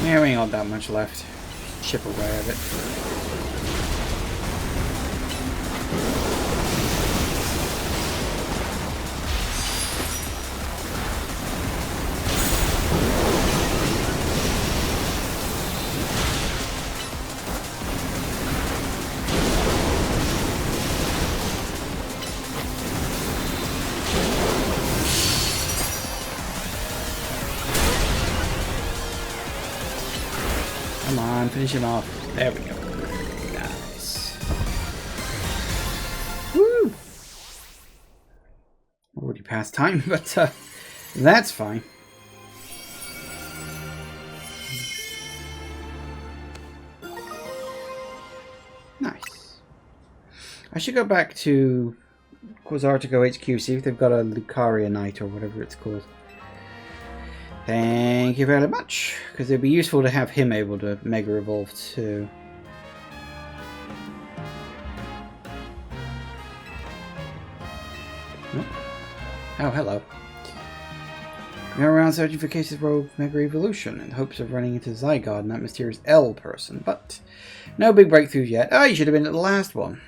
Yeah, we ain't got that much left. Chip away at it. Come on, finish him off. There we go. Nice. Woo! Already past time, but that's fine. Nice. I should go back to Quasartico HQ, see if they've got a Lucaria Knight or whatever it's called. Thank you very much, because it'd be useful to have him able to Mega Evolve too. Oh, hello. We go around searching for cases of Mega Evolution in hopes of running into Zygarde and that mysterious L person, but no big breakthroughs yet. Oh, you should have been at the last one.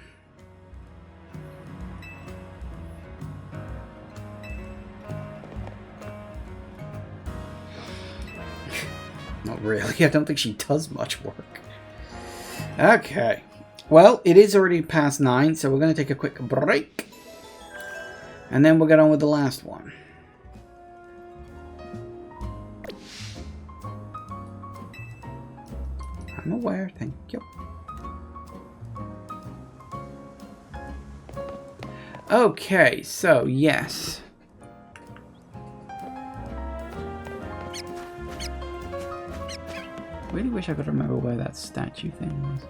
Not really. I don't think she does much work. Okay. Well, it is already past 9, so we're going to take a quick break. And then we'll get on with the last one. I'm aware, thank you. Okay, so yes. Really wish I could remember where that statue thing was.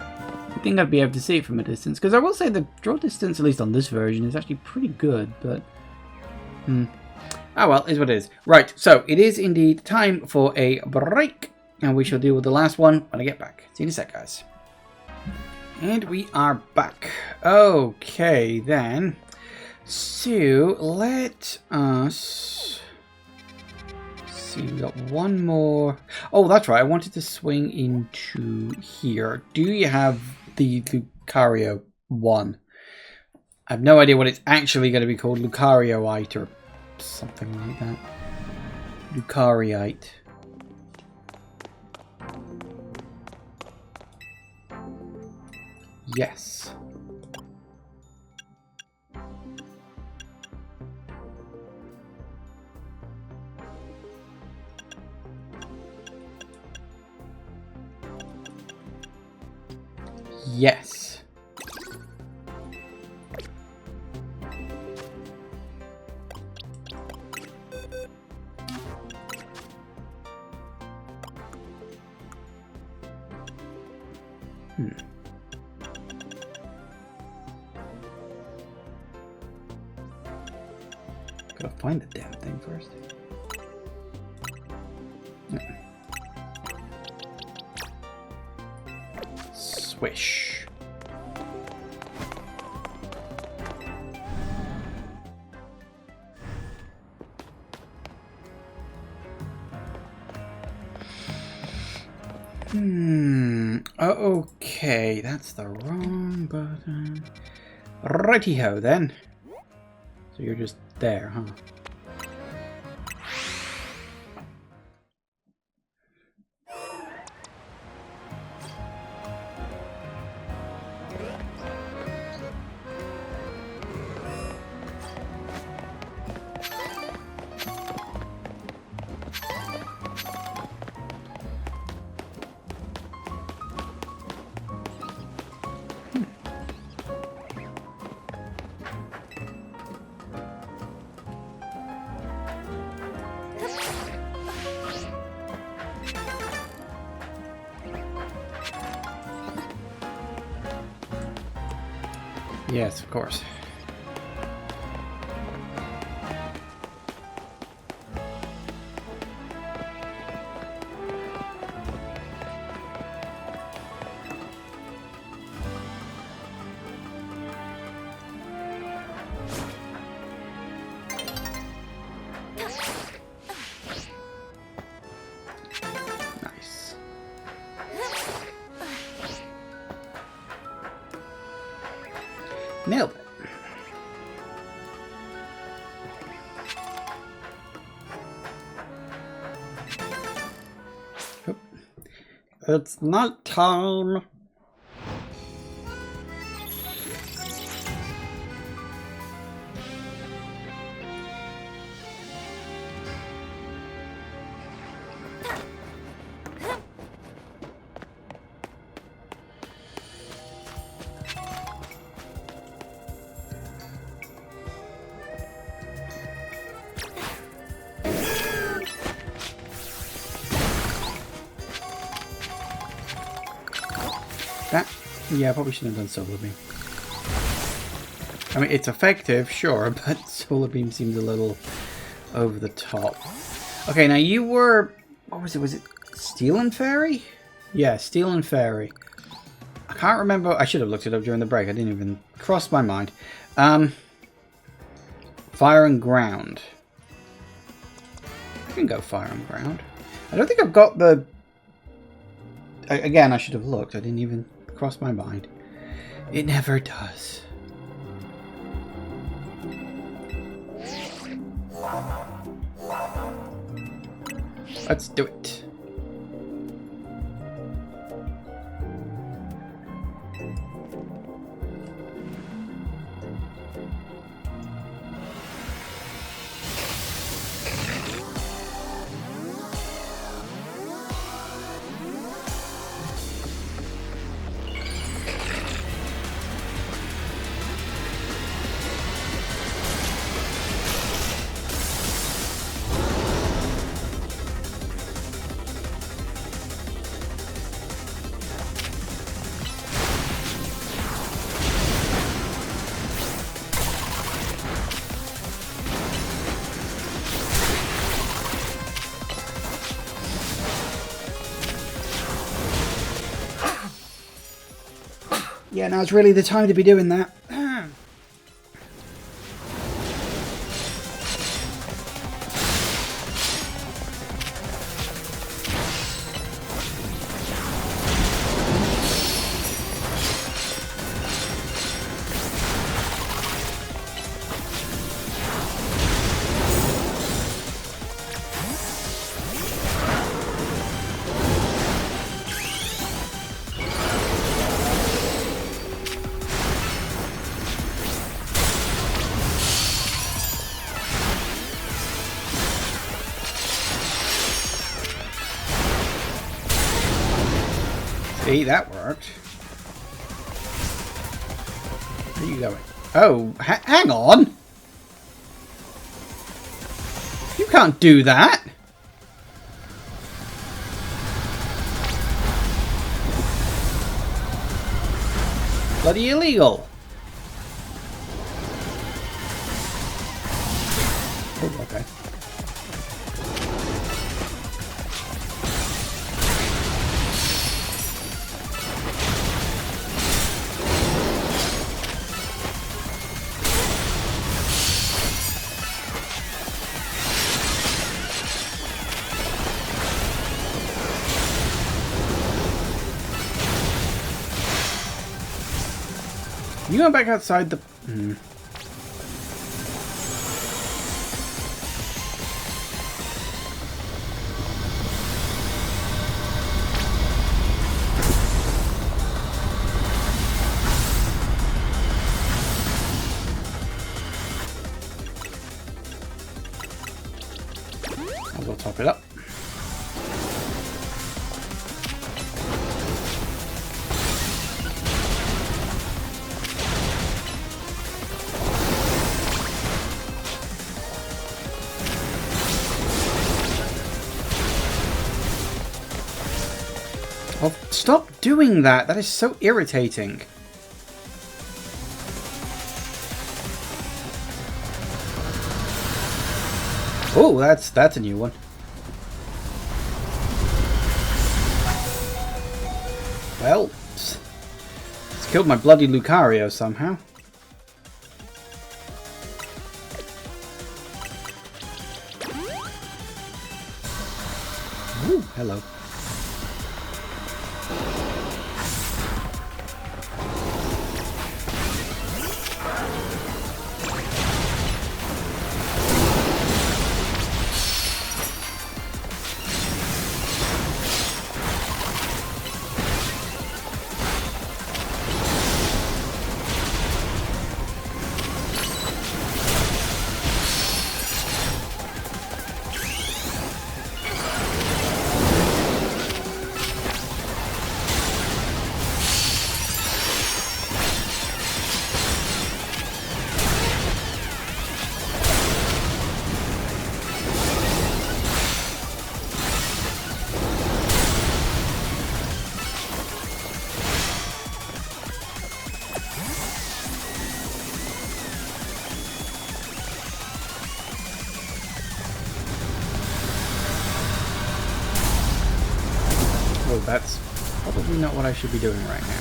I think I'd be able to see it from a distance, because I will say the draw distance, at least on this version, is actually pretty good, but... Oh well, is what it is. Right, so it is indeed time for a break, and we shall deal with the last one when I get back. See you in a sec, guys. And we are back. Okay, then. So, let us... see, we got one more. Oh, that's right. I wanted to swing into here. Do you have the Lucario one? I have no idea what it's actually going to be called. Lucarioite or something like that. Lucariite. Yes. Yes. Gotta find the damn thing first. Swish. Okay, that's the wrong button. Righty-ho, then. So you're just there, huh? Yes, of course. Nice. Nailed it. Oh. It's night time. Yeah, I probably shouldn't have done Solar Beam. I mean, it's effective, sure, but Solar Beam seems a little over the top. Okay, now you were... What was it? Was it Steel and Fairy? Yeah, Steel and Fairy. I can't remember. I should have looked it up during the break. I didn't even cross my mind. Fire and Ground. I can go Fire and Ground. I don't think I've got the... Again, I should have looked. I didn't even cross my mind. It never does. Let's do it. Yeah, now's really the time to be doing that. See, that worked. Where are you going? Oh, hang on! You can't do that! Bloody illegal! Oh, okay. You going back outside the... I'll go top it up. Oh, stop doing that! That is so irritating. Oh, that's a new one. Well, it's killed my bloody Lucario somehow. Ooh, hello. That's probably not what I should be doing right now.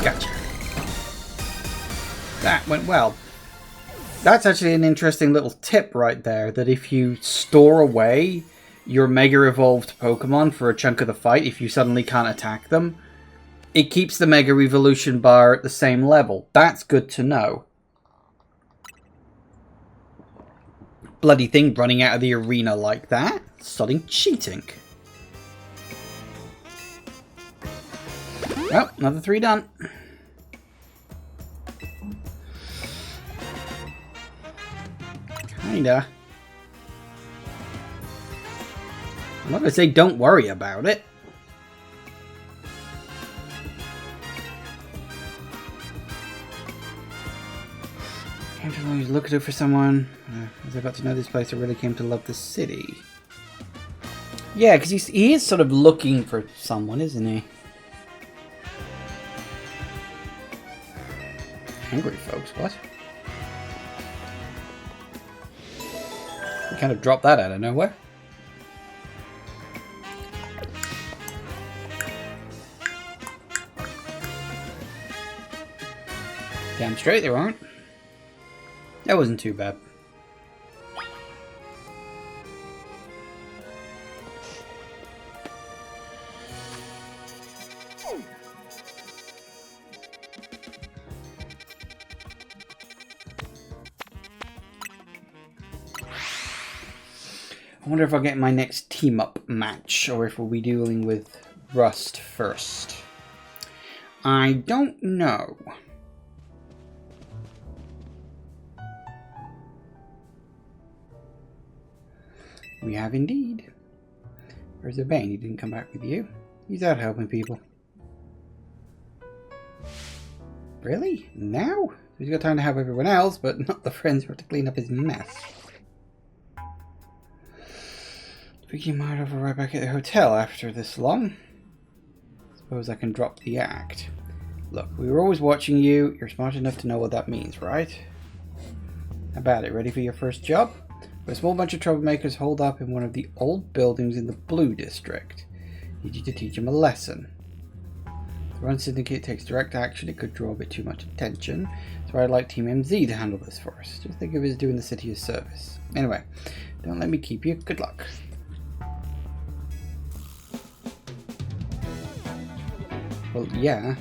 Gotcha. That went well. That's actually an interesting little tip right there, that if you store away your Mega Evolved Pokemon for a chunk of the fight, if you suddenly can't attack them, it keeps the Mega Evolution bar at the same level. That's good to know. Bloody thing running out of the arena like that? Starting cheating. Well, another 3 done. Kinda. I'm not gonna say don't worry about it. Came to always look for someone. As I got to know this place, I really came to love the city. Yeah, because he is sort of looking for someone, isn't he? Angry folks, what? You kind of dropped that out of nowhere. Damn straight there aren't. That wasn't too bad. I wonder if I'll get my next team-up match, or if we'll be dealing with Rust first. I don't know. We have indeed. Where's Urbain? He didn't come back with you. He's out helping people. Really? Now? He's got time to help everyone else, but not the friends who have to clean up his mess. Vicky might over right back at the hotel after this long. Suppose I can drop the act. Look, we were always watching you. You're smart enough to know what that means, right? How about it? Ready for your first job? A small bunch of troublemakers hold up in one of the old buildings in the Blue District. Need you to teach them a lesson. If the Rust Syndicate takes direct action, it could draw a bit too much attention. So I'd like Team MZ to handle this for us. Just think of it as doing the city a service. Anyway, don't let me keep you. Good luck. Well, yeah.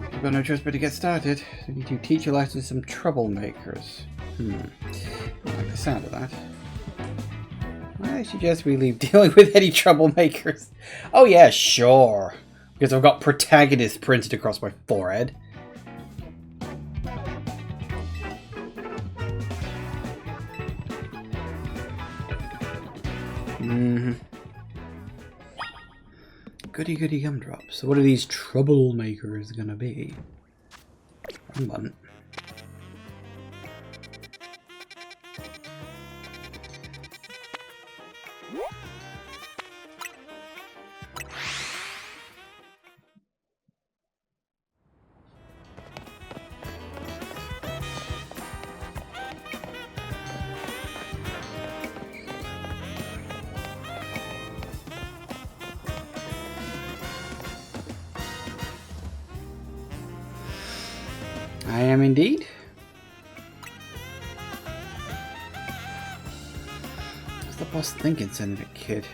I've got no choice but to get started. So you need to teach your life to some troublemakers. I like the sound of that. I suggest we leave dealing with any troublemakers. Oh yeah, sure. Because I've got protagonist printed across my forehead. Goody goody gumdrops. So what are these troublemakers gonna be? Wrong button. I am indeed. What's the boss thinking, sending a kid?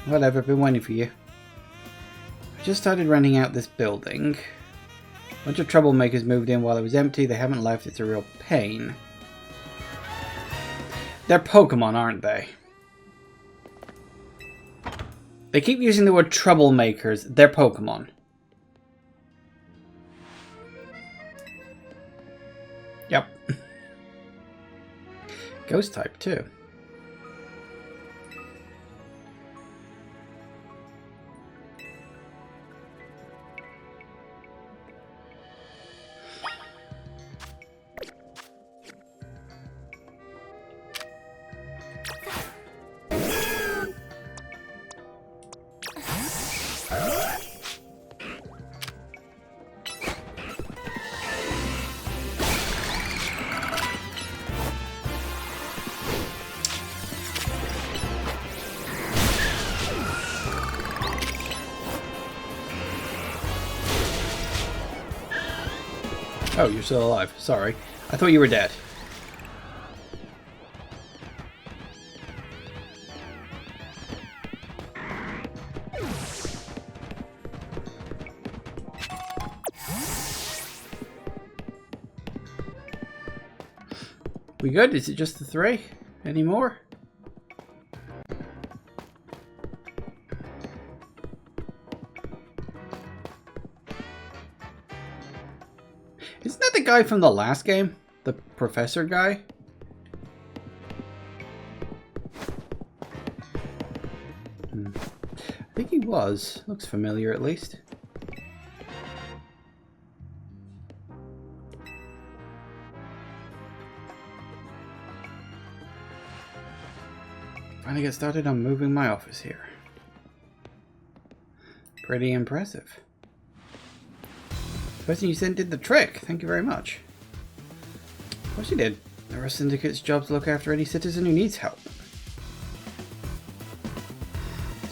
Whatever, been waiting for you. I just started renting out this building. A bunch of troublemakers moved in while it was empty. They haven't left. It's a real pain. They're Pokémon, aren't they? They keep using the word troublemakers. They're Pokémon. Yep. Ghost type too. Oh, you're still alive. Sorry. I thought you were dead. We good? Is it just the 3? Any more? Isn't that the guy from the last game? The professor guy? I think he was. Looks familiar at least. Finally get started on moving my office here. Pretty impressive. The person you sent did the trick. Thank you very much. Of course you did. The Rust Syndicate's job to look after any citizen who needs help.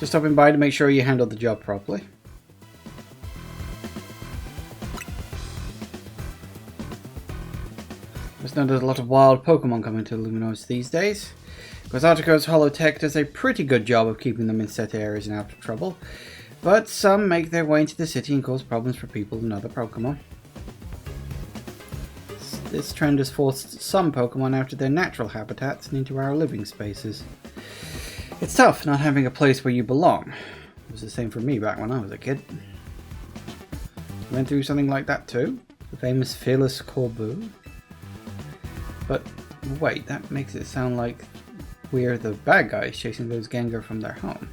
Just stopping by to make sure you handled the job properly. There's not a lot of wild Pokémon coming to Luminos these days. Because Artico's Holotech does a pretty good job of keeping them in set areas and out of trouble. But some make their way into the city and cause problems for people and other Pokémon. This trend has forced some Pokémon out of their natural habitats and into our living spaces. It's tough not having a place where you belong. It was the same for me back when I was a kid. Went through something like that too. The famous Fearless Corbu. But wait, that makes it sound like we're the bad guys chasing those Gengar from their home.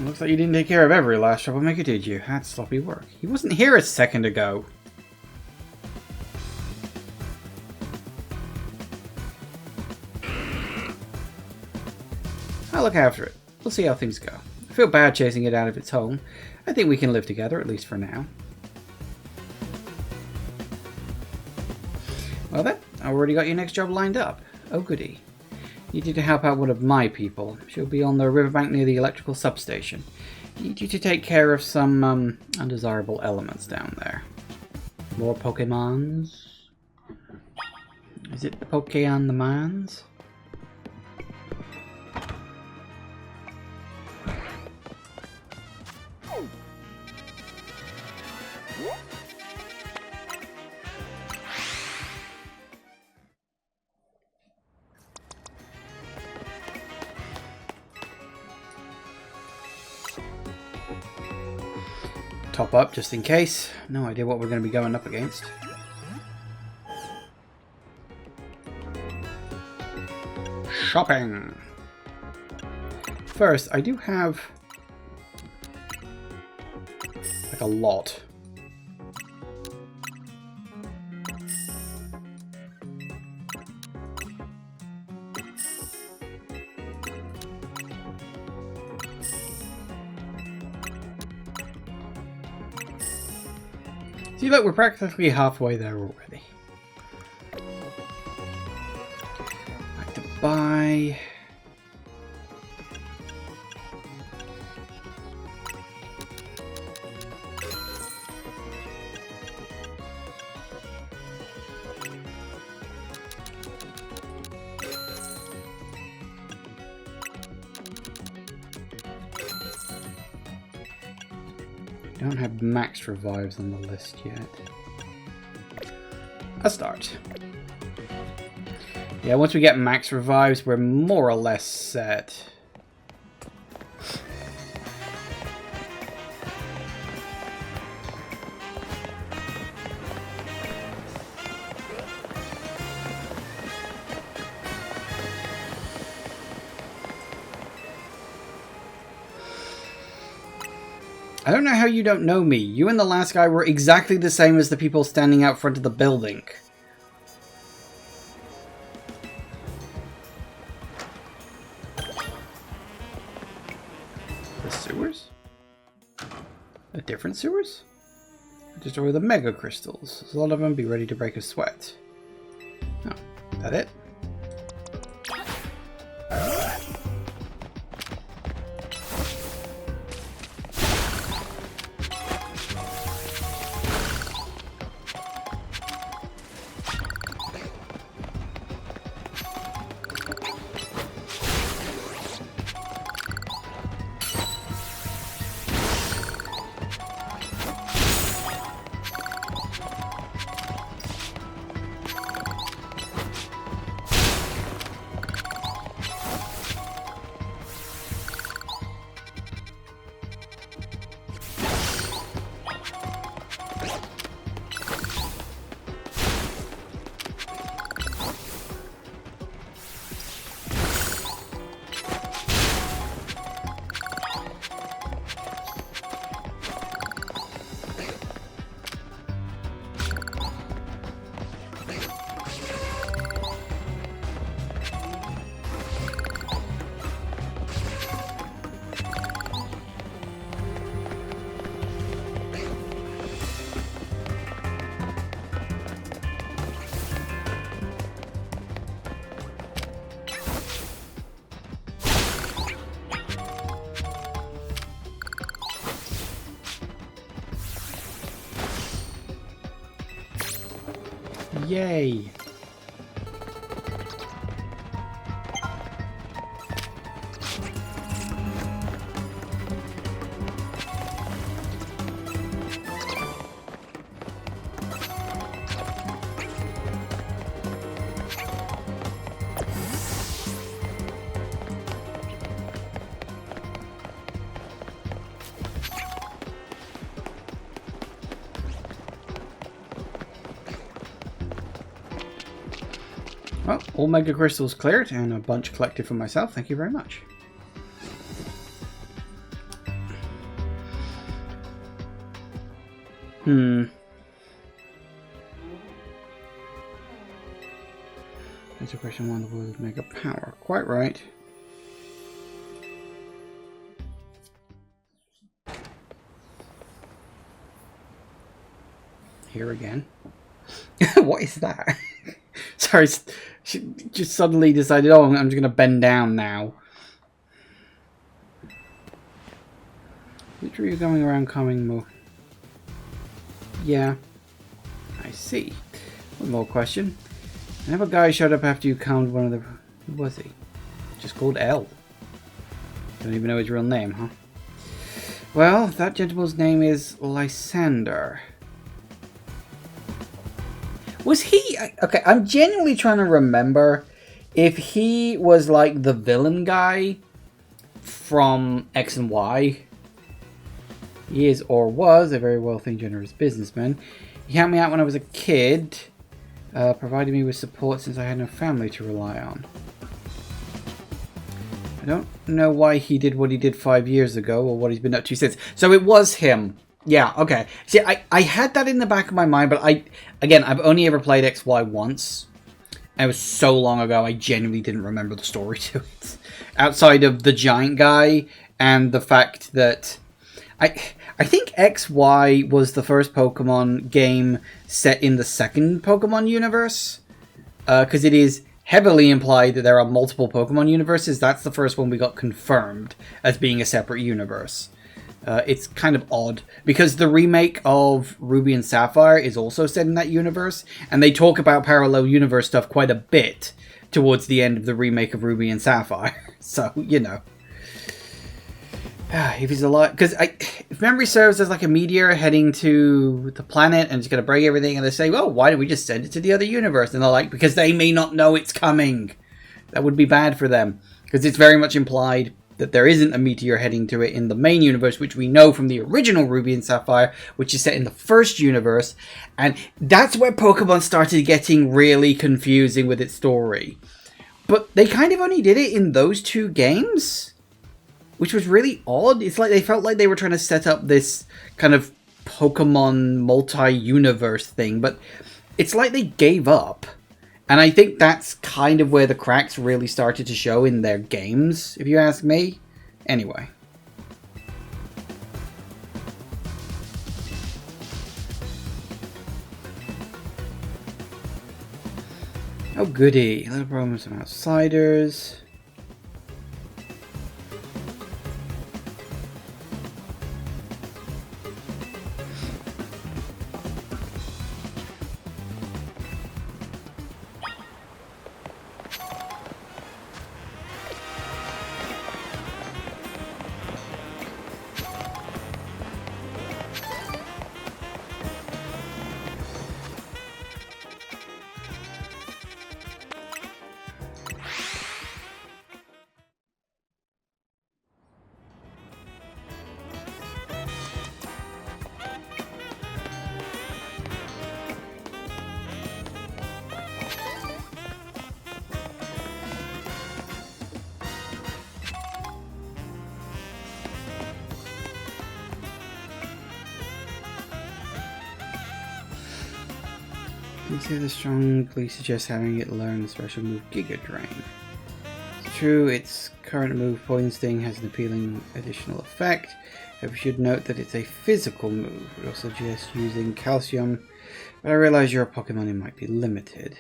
Looks like you didn't take care of every last troublemaker, did you? That's sloppy work. He wasn't here a second ago. I'll look after it. We'll see how things go. I feel bad chasing it out of its home. I think we can live together, at least for now. Well then, I already got your next job lined up. Oh goody. Need you to help out one of my people. She'll be on the riverbank near the electrical substation. Need you to take care of some undesirable elements down there. More Pokemons? Is it the Pokémon the Mans? Top up just in case. No idea what we're going to be going up against. Shopping. First, I do have like a lot. See, look, we're practically halfway there already. Like to buy. Don't have max revives on the list yet. A start. Yeah, once we get max revives, we're more or less set. I don't know how you don't know me. You and the last guy were exactly the same as the people standing out front of the building. The sewers? The different sewers? Destroy the mega crystals. A lot of them, be ready to break a sweat. Oh, is that it? Yay! Well, all mega crystals cleared and a bunch collected for myself. Thank you very much. That's a question one of the world's mega power. Quite right. Here again. What is that? Sorry, she just suddenly decided, oh, I'm just going to bend down now. Literally going around coming more. Yeah. I see. One more question. Another guy showed up after you calmed one of the... Who was he? Just called L. Don't even know his real name, huh? Well, that gentleman's name is Lysander. Was he... Okay, I'm genuinely trying to remember if he was like the villain guy from X and Y. He is or was a very wealthy and generous businessman. He helped me out when I was a kid, provided me with support since I had no family to rely on. I don't know why he did what he did 5 years ago or what he's been up to since. So it was him. Yeah, okay. See, I had that in the back of my mind, but I've only ever played XY once. And it was so long ago, I genuinely didn't remember the story to it. Outside of the giant guy and the fact that... I think XY was the first Pokemon game set in the second Pokemon universe. Because it is heavily implied that there are multiple Pokemon universes. That's the first one we got confirmed as being a separate universe. It's kind of odd, because the remake of Ruby and Sapphire is also set in that universe, and they talk about parallel universe stuff quite a bit towards the end of the remake of Ruby and Sapphire. So, you know. If he's alive, because if memory serves, there's like a meteor heading to the planet and it's going to break everything, and they say, well, why don't we just send it to the other universe? And they're like, because they may not know it's coming. That would be bad for them, because it's very much implied that there isn't a meteor heading to it in the main universe, which we know from the original Ruby and Sapphire, which is set in the first universe. And that's where Pokemon started getting really confusing with its story. But they kind of only did it in those two games, which was really odd. It's like they felt like they were trying to set up this kind of Pokemon multi-universe thing, but it's like they gave up. And I think that's kind of where the cracks really started to show in their games, if you ask me. Anyway. Oh goody, a little problem with some outsiders. This strongly suggests having it learn the special move Giga Drain. It's true, its current move Poison Sting has an appealing additional effect. However, you should note that it's a physical move. It also suggests using Calcium, but I realize you're a Pokemon and might be limited.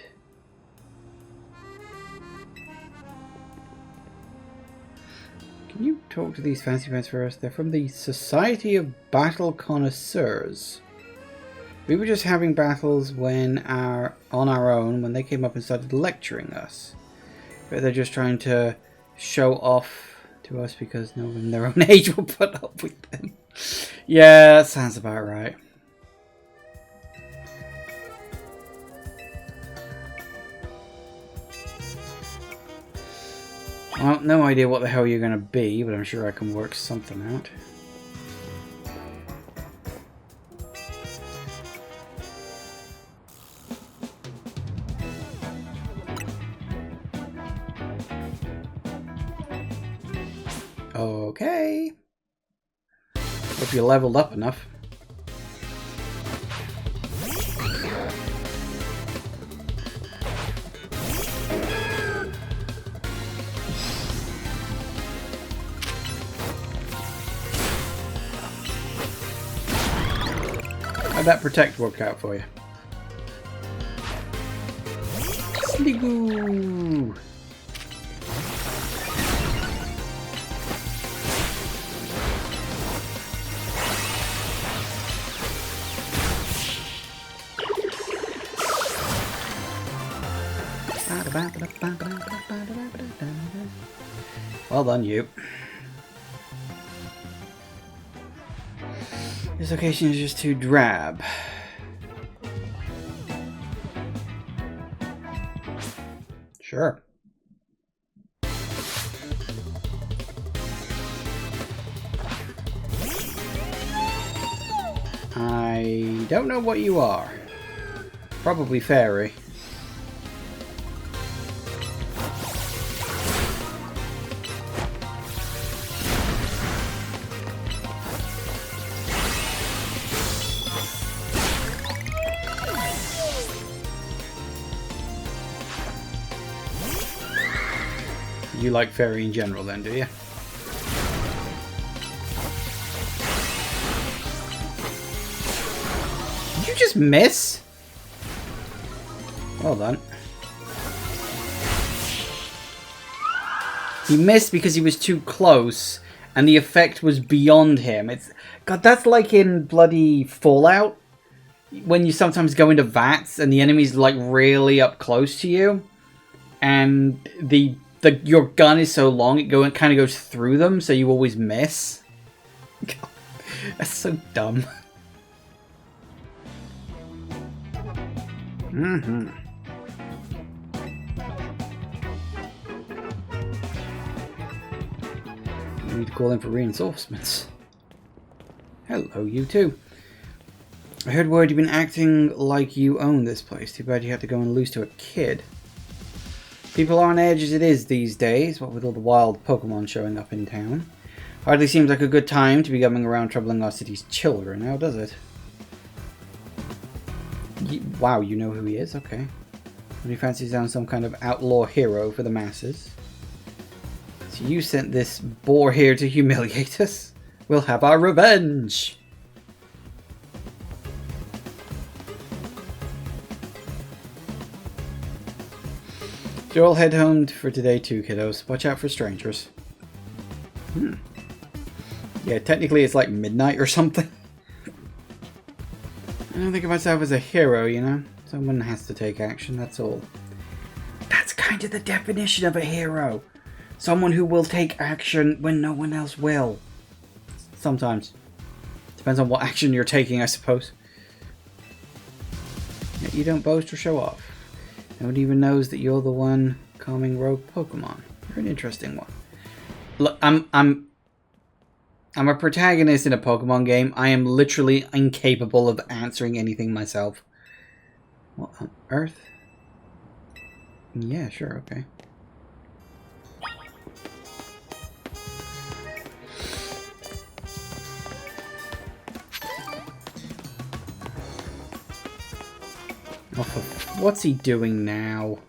Can you talk to these fancy pants for us? They're from the Society of Battle Connoisseurs. We were just having battles on our own when they came up and started lecturing us. But they're just trying to show off to us because no one their own age will put up with them. Yeah, that sounds about right. Well, no idea what the hell you're going to be, but I'm sure I can work something out. Okay. Hope you leveled up enough. How'd that protect work out for you? Sligoo! Well done, you. This location is just too drab. Sure. I don't know what you are. Probably fairy. You like fairy in general then, do you? Did you just miss? Well done. He missed because he was too close and the effect was beyond him. God, that's like in bloody Fallout when you sometimes go into vats and the enemy's like really up close to you and your gun is so long it kind of goes through them, so you always miss. God, that's so dumb. Mm-hmm. We need to call in for reinforcements. Hello, you too. I heard word you've been acting like you own this place. Too bad you had to go and lose to a kid. People are on edge as it is these days, what with all the wild Pokémon showing up in town. Hardly seems like a good time to be coming around troubling our city's children, now does it? Wow, you know who he is? Okay. He fancies on some kind of outlaw hero for the masses. So you sent this boar here to humiliate us? We'll have our revenge! You'll all head home for today too, kiddos. Watch out for strangers. Yeah, technically it's like midnight or something. I don't think of myself as a hero, you know? Someone has to take action, that's all. That's kind of the definition of a hero. Someone who will take action when no one else will. Sometimes. Depends on what action you're taking, I suppose. Yet you don't boast or show off. No one even knows that you're the one calming rogue Pokemon. You're an interesting one. Look, I'm a protagonist in a Pokemon game. I am literally incapable of answering anything myself. What on earth? Yeah, sure, okay. What's he doing now?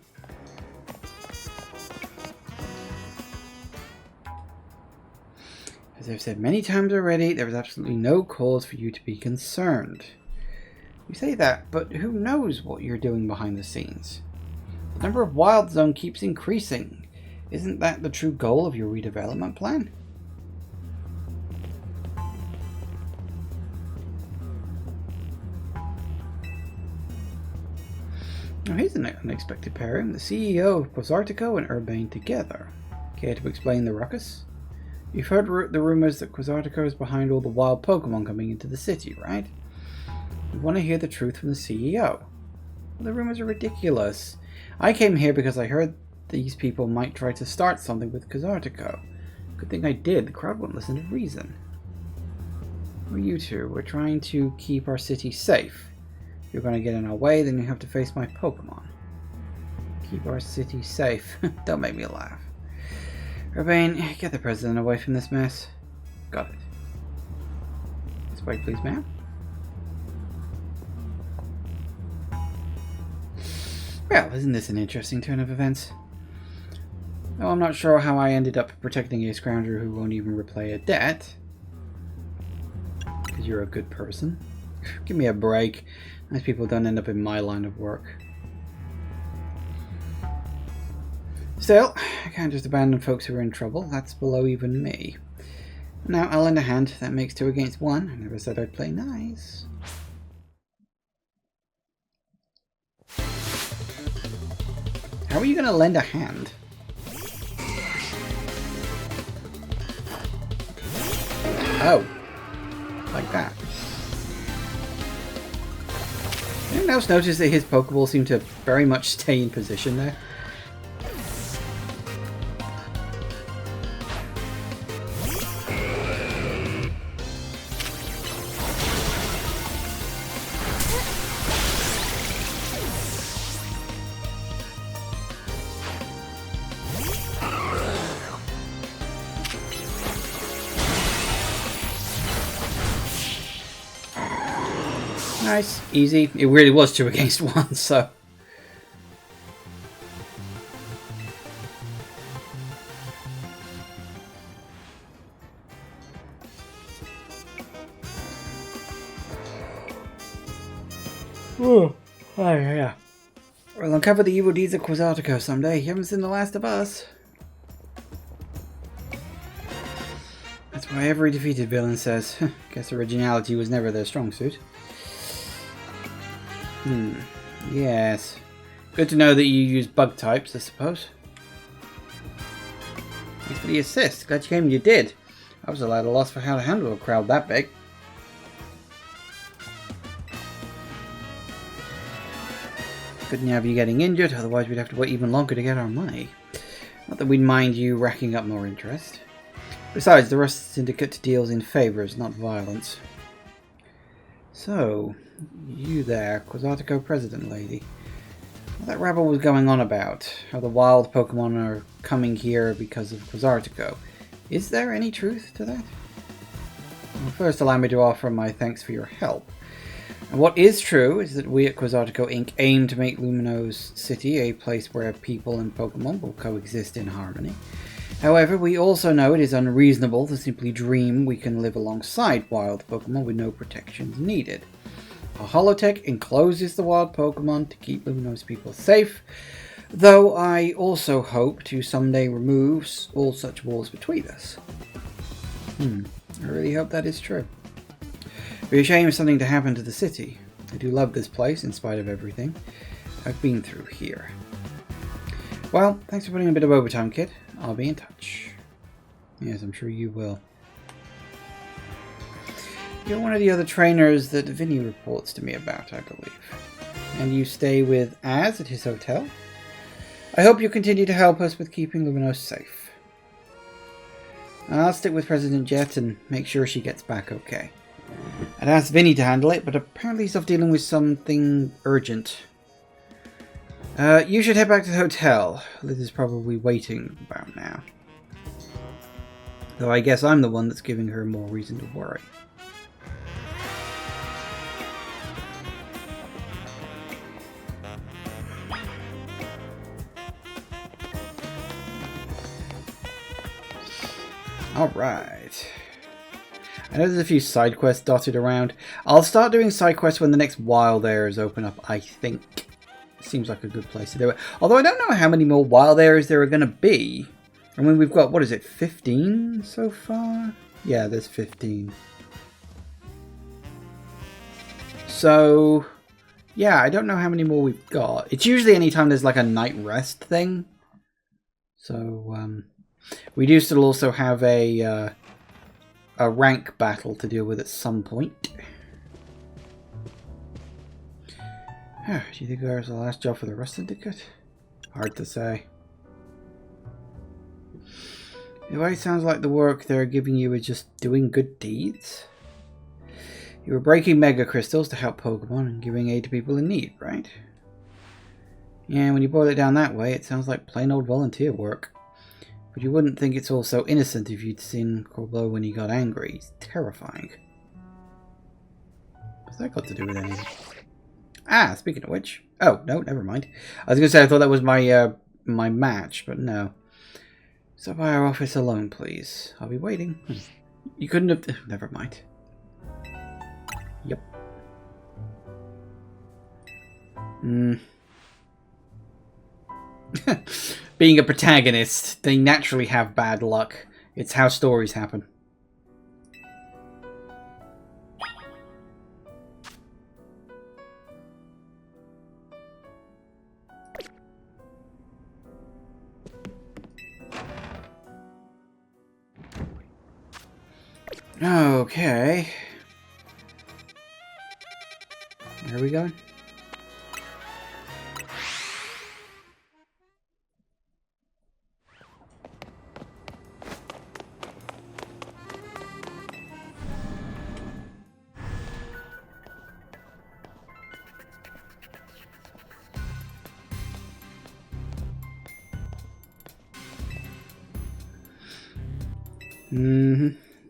As I've said many times already, there is absolutely no cause for you to be concerned. You say that, but who knows what you're doing behind the scenes? The number of Wild Zone keeps increasing. Isn't that the true goal of your redevelopment plan? Now here's an unexpected pairing. The CEO of Quasartico and Urbain together. Care to explain the ruckus? You've heard the rumors that Quasartico is behind all the wild Pokemon coming into the city, right? You want to hear the truth from the CEO. Well, the rumors are ridiculous. I came here because I heard these people might try to start something with Quasartico. Good thing I did. The crowd won't listen to reason. Well, you two, we're trying to keep our city safe. If you're going to get in our way, then you have to face my Pokemon. Keep our city safe. Don't make me laugh. Urbain, get the president away from this mess. Got it. This way, please, ma'am. Well, isn't this an interesting turn of events? Oh, I'm not sure how I ended up protecting a scrounger who won't even repay a debt. Because you're a good person. Give me a break. Nice people don't end up in my line of work. Still, I can't just abandon folks who are in trouble. That's below even me. Now, I'll lend a hand. That makes 2 against 1. I never said I'd play nice. How are you going to lend a hand? Oh. Like that. Anyone else notice that his Pokeballs seem to very much stay in position there? Nice, easy. It really was 2 against 1, so. Oh, yeah. We'll uncover the evil deeds of Quasartico someday. You haven't seen The Last of Us. That's why every defeated villain says, guess originality was never their strong suit. Yes. Good to know that you use bug types, I suppose. Thanks for the assist. Glad you came when you did. I was at a loss for how to handle a crowd that big. Couldn't have you getting injured, otherwise we'd have to wait even longer to get our money. Not that we'd mind you racking up more interest. Besides, the Rust Syndicate deals in favours, not violence. So, you there, Quasartico President Lady. What that rabble was going on about, how the wild Pokemon are coming here because of Quasartico. Is there any truth to that? Well, first, allow me to offer my thanks for your help. And what is true is that we at Quasartico Inc. aim to make Lumino's City a place where people and Pokemon will coexist in harmony. However, we also know it is unreasonable to simply dream we can live alongside wild Pokemon with no protections needed. A holotech encloses the wild Pokemon to keep Lumino's people safe, though I also hope to someday remove all such walls between us. I really hope that is true. It'd be a shame for something to happen to the city. I do love this place in spite of everything I've been through here. Well, thanks for putting a bit of overtime, kid. I'll be in touch. Yes, I'm sure you will. You're one of the other trainers that Vinny reports to me about, I believe. And you stay with Az at his hotel? I hope you continue to help us with keeping Lumino safe. I'll stick with President Jet and make sure she gets back okay. I'd asked Vinny to handle it, but apparently he's off dealing with something urgent. You should head back to the hotel. Liz is probably waiting about now. Though I guess I'm the one that's giving her more reason to worry. Alright. I know there's a few side quests dotted around. I'll start doing side quests when the next wild areas open up, I think. Seems like a good place to do it. Although I don't know how many more wild areas there are going to be. I mean, we've got, what is it, 15 so far? Yeah, there's 15. So, yeah, I don't know how many more we've got. It's usually anytime there's like a night rest thing. So, we do still also have a rank battle to deal with at some point. Do you think that was the last job for the Rust Syndicate? Hard to say. The way it sounds like the work they're giving you is just doing good deeds. You were breaking Mega Crystals to help Pokemon and giving aid to people in need, right? Yeah, when you boil it down that way, it sounds like plain old volunteer work. But you wouldn't think it's all so innocent if you'd seen Corbeau when he got angry. He's terrifying. What's that got to do with anything? Ah, speaking of which. Oh, no, never mind. I was going to say I thought that was my my match, but no. Stop by our office alone, please. I'll be waiting. You couldn't have... Never mind. Yep. Being a protagonist, they naturally have bad luck. It's how stories happen. Okay. Where are we going?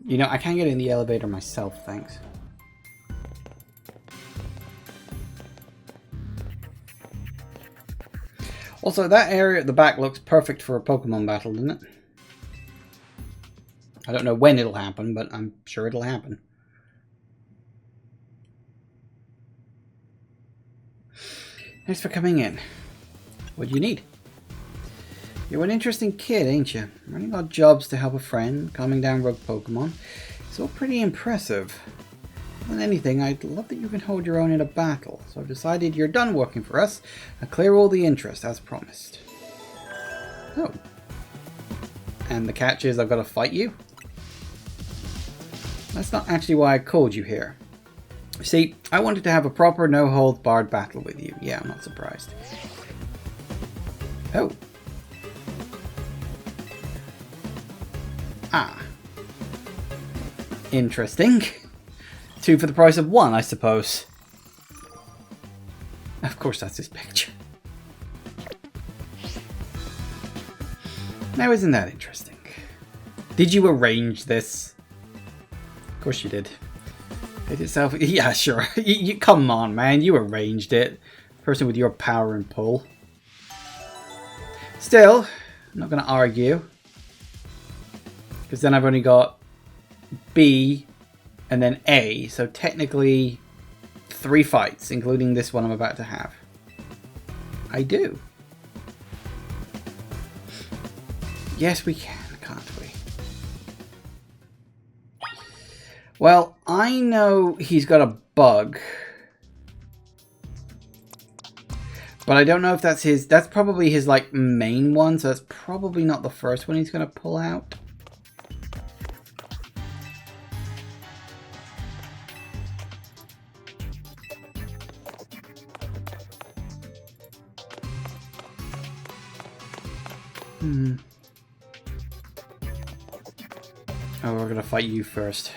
You know, I can't get in the elevator myself, thanks. Also, that area at the back looks perfect for a Pokemon battle, doesn't it? I don't know when it'll happen, but I'm sure it'll happen. Thanks for coming in. What do you need? You're an interesting kid, ain't you? Running odd jobs to help a friend, calming down rogue Pokemon. It's all pretty impressive. More than anything, I'd love that you can hold your own in a battle. So I've decided you're done working for us. I'll clear all the interest, as promised. Oh. And the catch is I've got to fight you? That's not actually why I called you here. See, I wanted to have a proper no-holds-barred battle with you. Yeah, I'm not surprised. Oh. Ah. Interesting. 2 for the price of 1, I suppose. Of course, that's his picture. Now, isn't that interesting? Did you arrange this? Of course you did. It itself, yeah, sure. You come on, man. You arranged it. Person with your power and pull. Still, I'm not going to argue. Because then I've only got B and then A. So technically 3 fights, including this one I'm about to have. I do. Yes, we can, can't we? Well, I know he's got a bug. But I don't know if that's his... That's probably his, like, main one. So that's probably not the first one he's going to pull out. Oh, we're going to fight you first.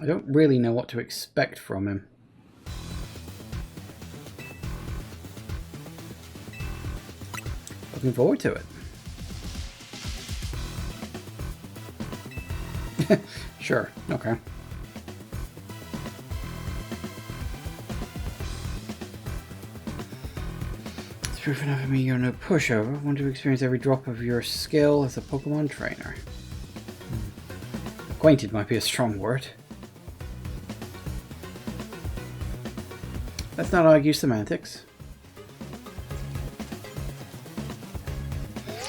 I don't really know what to expect from him. Looking forward to it. Sure, okay. It's proof enough of me you're no pushover. I want to experience every drop of your skill as a Pokemon trainer. Acquainted might be a strong word. Let's not argue semantics.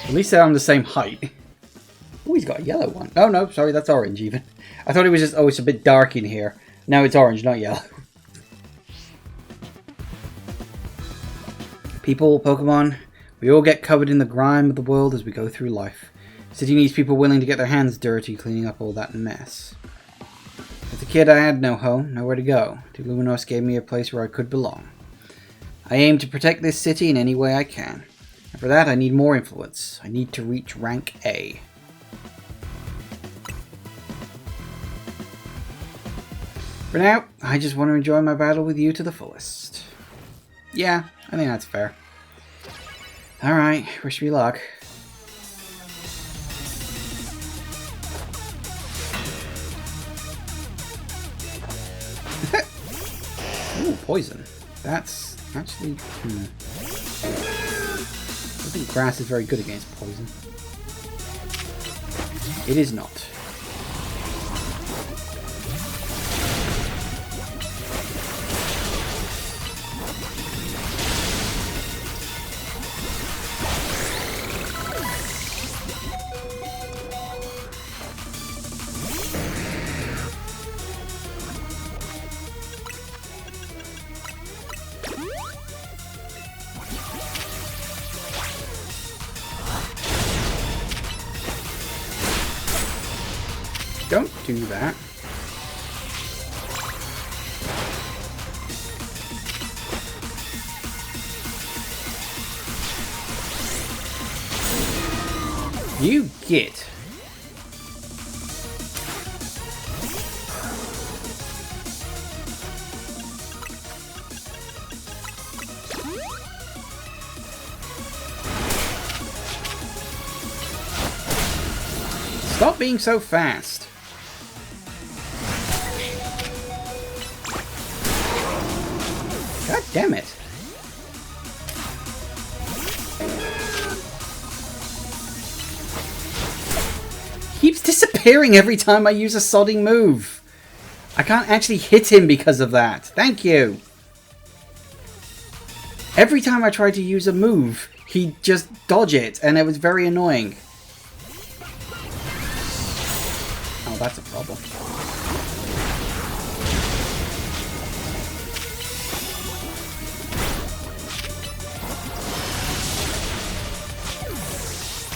At least they're on the same height. Oh, he's got a yellow one. Oh no, sorry, that's orange even. I thought it was just, oh, it's a bit dark in here. Now it's orange, not yellow. People, Pokemon, we all get covered in the grime of the world as we go through life. City needs people willing to get their hands dirty cleaning up all that mess. As a kid, I had no home, nowhere to go. Luminos gave me a place where I could belong. I aim to protect this city in any way I can. And for that, I need more influence. I need to reach rank A. For now, I just want to enjoy my battle with you to the fullest. Yeah, I think that's fair. Alright, wish me luck. Ooh, poison. That's actually... I think grass is very good against poison. It is not. Don't do that. You get. Stop being so fast. God damn it. Keeps disappearing every time I use a sodding move. I can't actually hit him because of that. Thank you. Every time I tried to use a move, he'd just dodge it, and it was very annoying. Oh, that's a problem.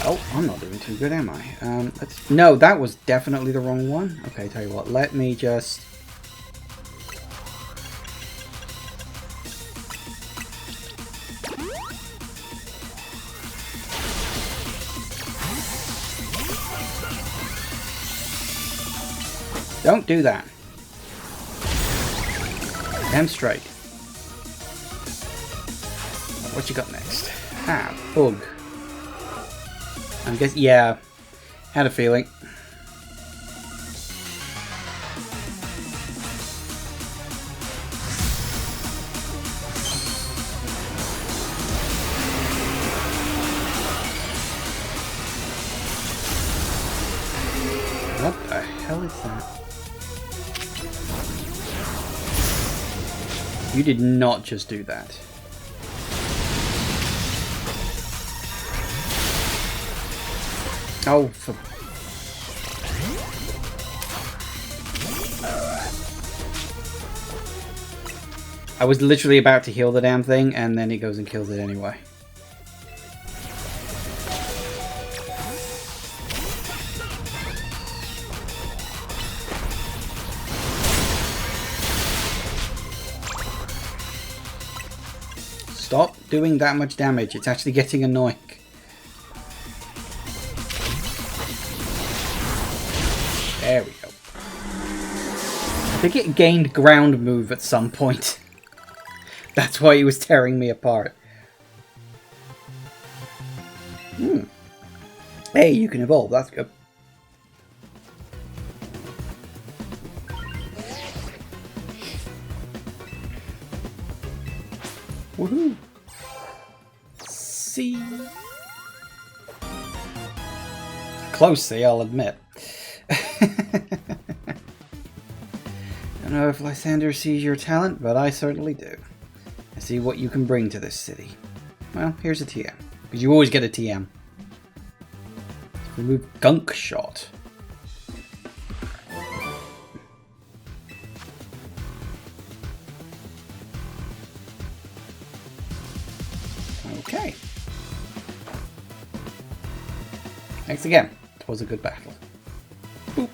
Oh, I'm not doing too good, am I? No, that was definitely the wrong one. Okay, tell you what, let me just... Don't do that. Damn straight. What you got next? Ah, bug. I guess, yeah. Had a feeling. What the hell is that? You did not just do that. Oh, for... I was literally about to heal the damn thing, and then it goes and kills it anyway. Stop doing that much damage. It's actually getting annoying. There we go. I think it gained ground move at some point. That's why it was tearing me apart. Hey, you can evolve. That's good. Woohoo! See? Close see, I'll admit. Don't know if Lysander sees your talent, but I certainly do. I see what you can bring to this city. Well, here's a TM. Because you always get a TM. Remove Gunk Shot. Okay. Thanks again. It was a good battle. Boop.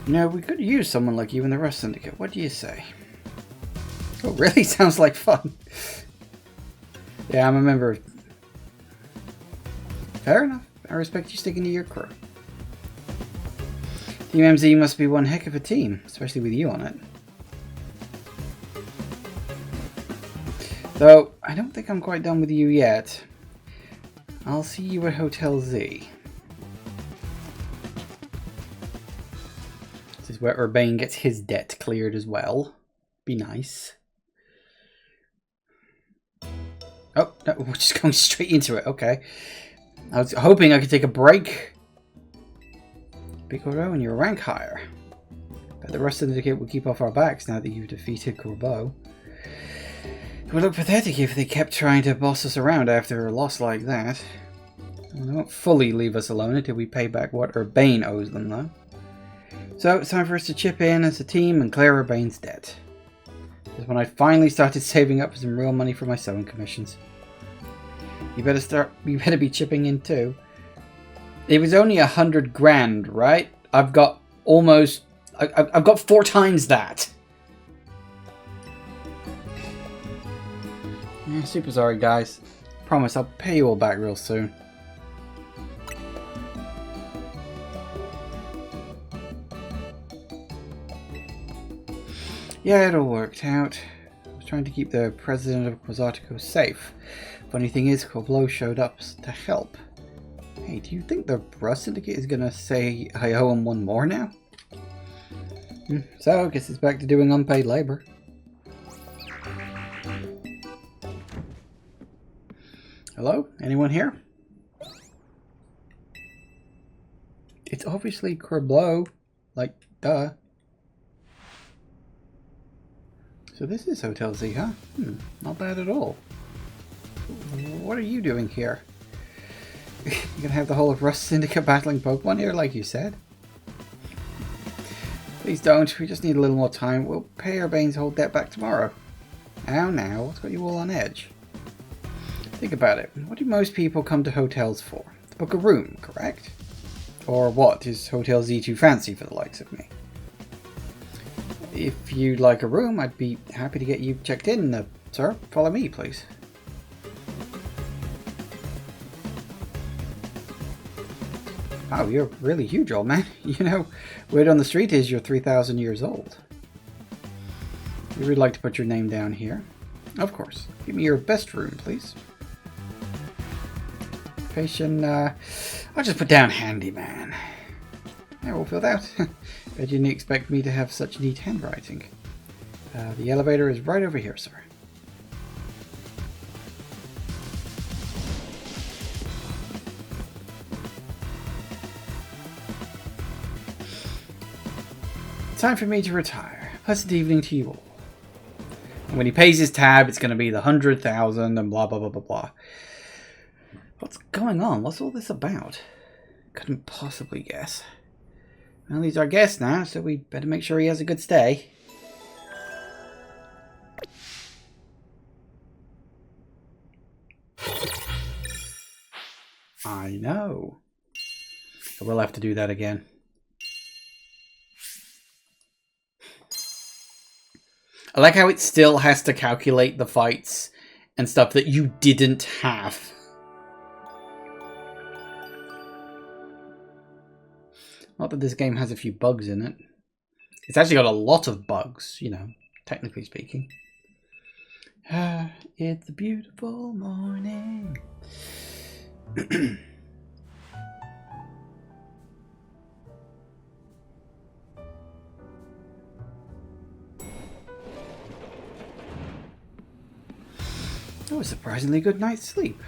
You know, we could use someone like you in the Rust Syndicate. What do you say? Oh, really? Sounds like fun. Yeah, I'm a member. Fair enough. I respect you sticking to your crew. Team MZ must be one heck of a team, especially with you on it. Though, I don't think I'm quite done with you yet. I'll see you at Hotel Z. This is where Urbain gets his debt cleared as well. Be nice. Oh, no, we're just going straight into it. Okay. I was hoping I could take a break. Big and you're a rank higher. But the Rust Syndicate will keep off our backs now that you've defeated Corbeau. It would look pathetic if they kept trying to boss us around after a loss like that. They won't fully leave us alone until we pay back what Urbain owes them, though. So it's time for us to chip in as a team and clear Urbain's debt. That's when I finally started saving up for some real money for my sewing commissions. You better be chipping in too. It was only 100 grand, right? I've got almost... I've got 4 times that. Yeah, super sorry, guys. Promise I'll pay you all back real soon. Yeah, it all worked out. I was trying to keep the president of Quasartico safe. Funny thing is, Corbeau showed up to help. Hey, do you think the Rust Syndicate is gonna say I owe him one more now? So, I guess it's back to doing unpaid labor. Hello? Anyone here? It's obviously Corbeau. Like, duh. So this is Hotel Z, huh? Not bad at all. What are you doing here? You're gonna have the whole of Rust Syndicate battling Pokemon here, like you said? Please don't. We just need a little more time. We'll pay Urbain's whole debt back tomorrow. Now, what's got you all on edge? Think about it. What do most people come to hotels for? To book a room, correct? Or what? Is Hotel Z too fancy for the likes of me? If you'd like a room, I'd be happy to get you checked in. Sir, follow me, please. Wow, you're really huge, old man. You know, word on the street is you're 3,000 years old. You would like to put your name down here? Of course. Give me your best room, please. Patient, I'll just put down handyman. Yeah, all filled out. Bet you didn't expect me to have such neat handwriting. The elevator is right over here, sir. Time for me to retire. Pleasant evening to you all. And when he pays his tab, it's going to be the 100,000 and blah, blah, blah, blah, blah. What's going on? What's all this about? Couldn't possibly guess. Well, he's our guest now, so we better make sure he has a good stay. I know. We'll have to do that again. I like how it still has to calculate the fights and stuff that you didn't have. Not that this game has a few bugs in it. It's actually got a lot of bugs, you know, technically speaking. It's a beautiful morning. Oh, a surprisingly good night's sleep.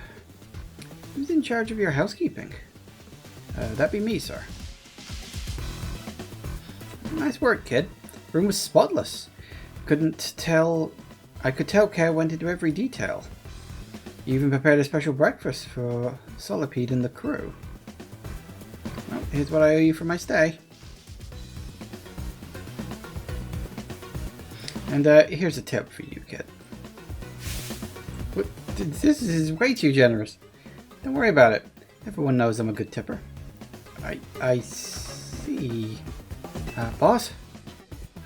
Who's in charge of your housekeeping? That'd be me, sir. Nice work, kid. Room was spotless. I could tell care went into every detail. You even prepared a special breakfast for Solipede and the crew. Well, here's what I owe you for my stay. And here's a tip for you, kid. This is way too generous. Don't worry about it. Everyone knows I'm a good tipper. I see. Boss?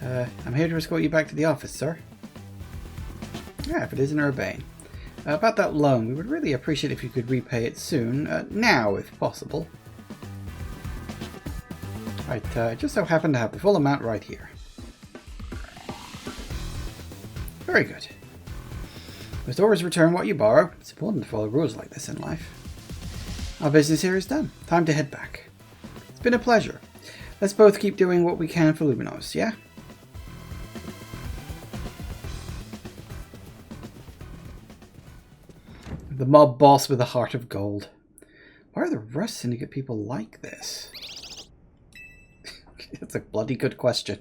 I'm here to escort you back to the office, sir. Yeah, if it isn't Urbain. About that loan, we would really appreciate if you could repay it soon. Now, if possible. Right, I just so happen to have the full amount right here. Very good. Must always return what you borrow. It's important to follow rules like this in life. Our business here is done. Time to head back. It's been a pleasure. Let's both keep doing what we can for Luminos, yeah? The mob boss with a heart of gold. Why are the Rust Syndicate people like this? That's a bloody good question.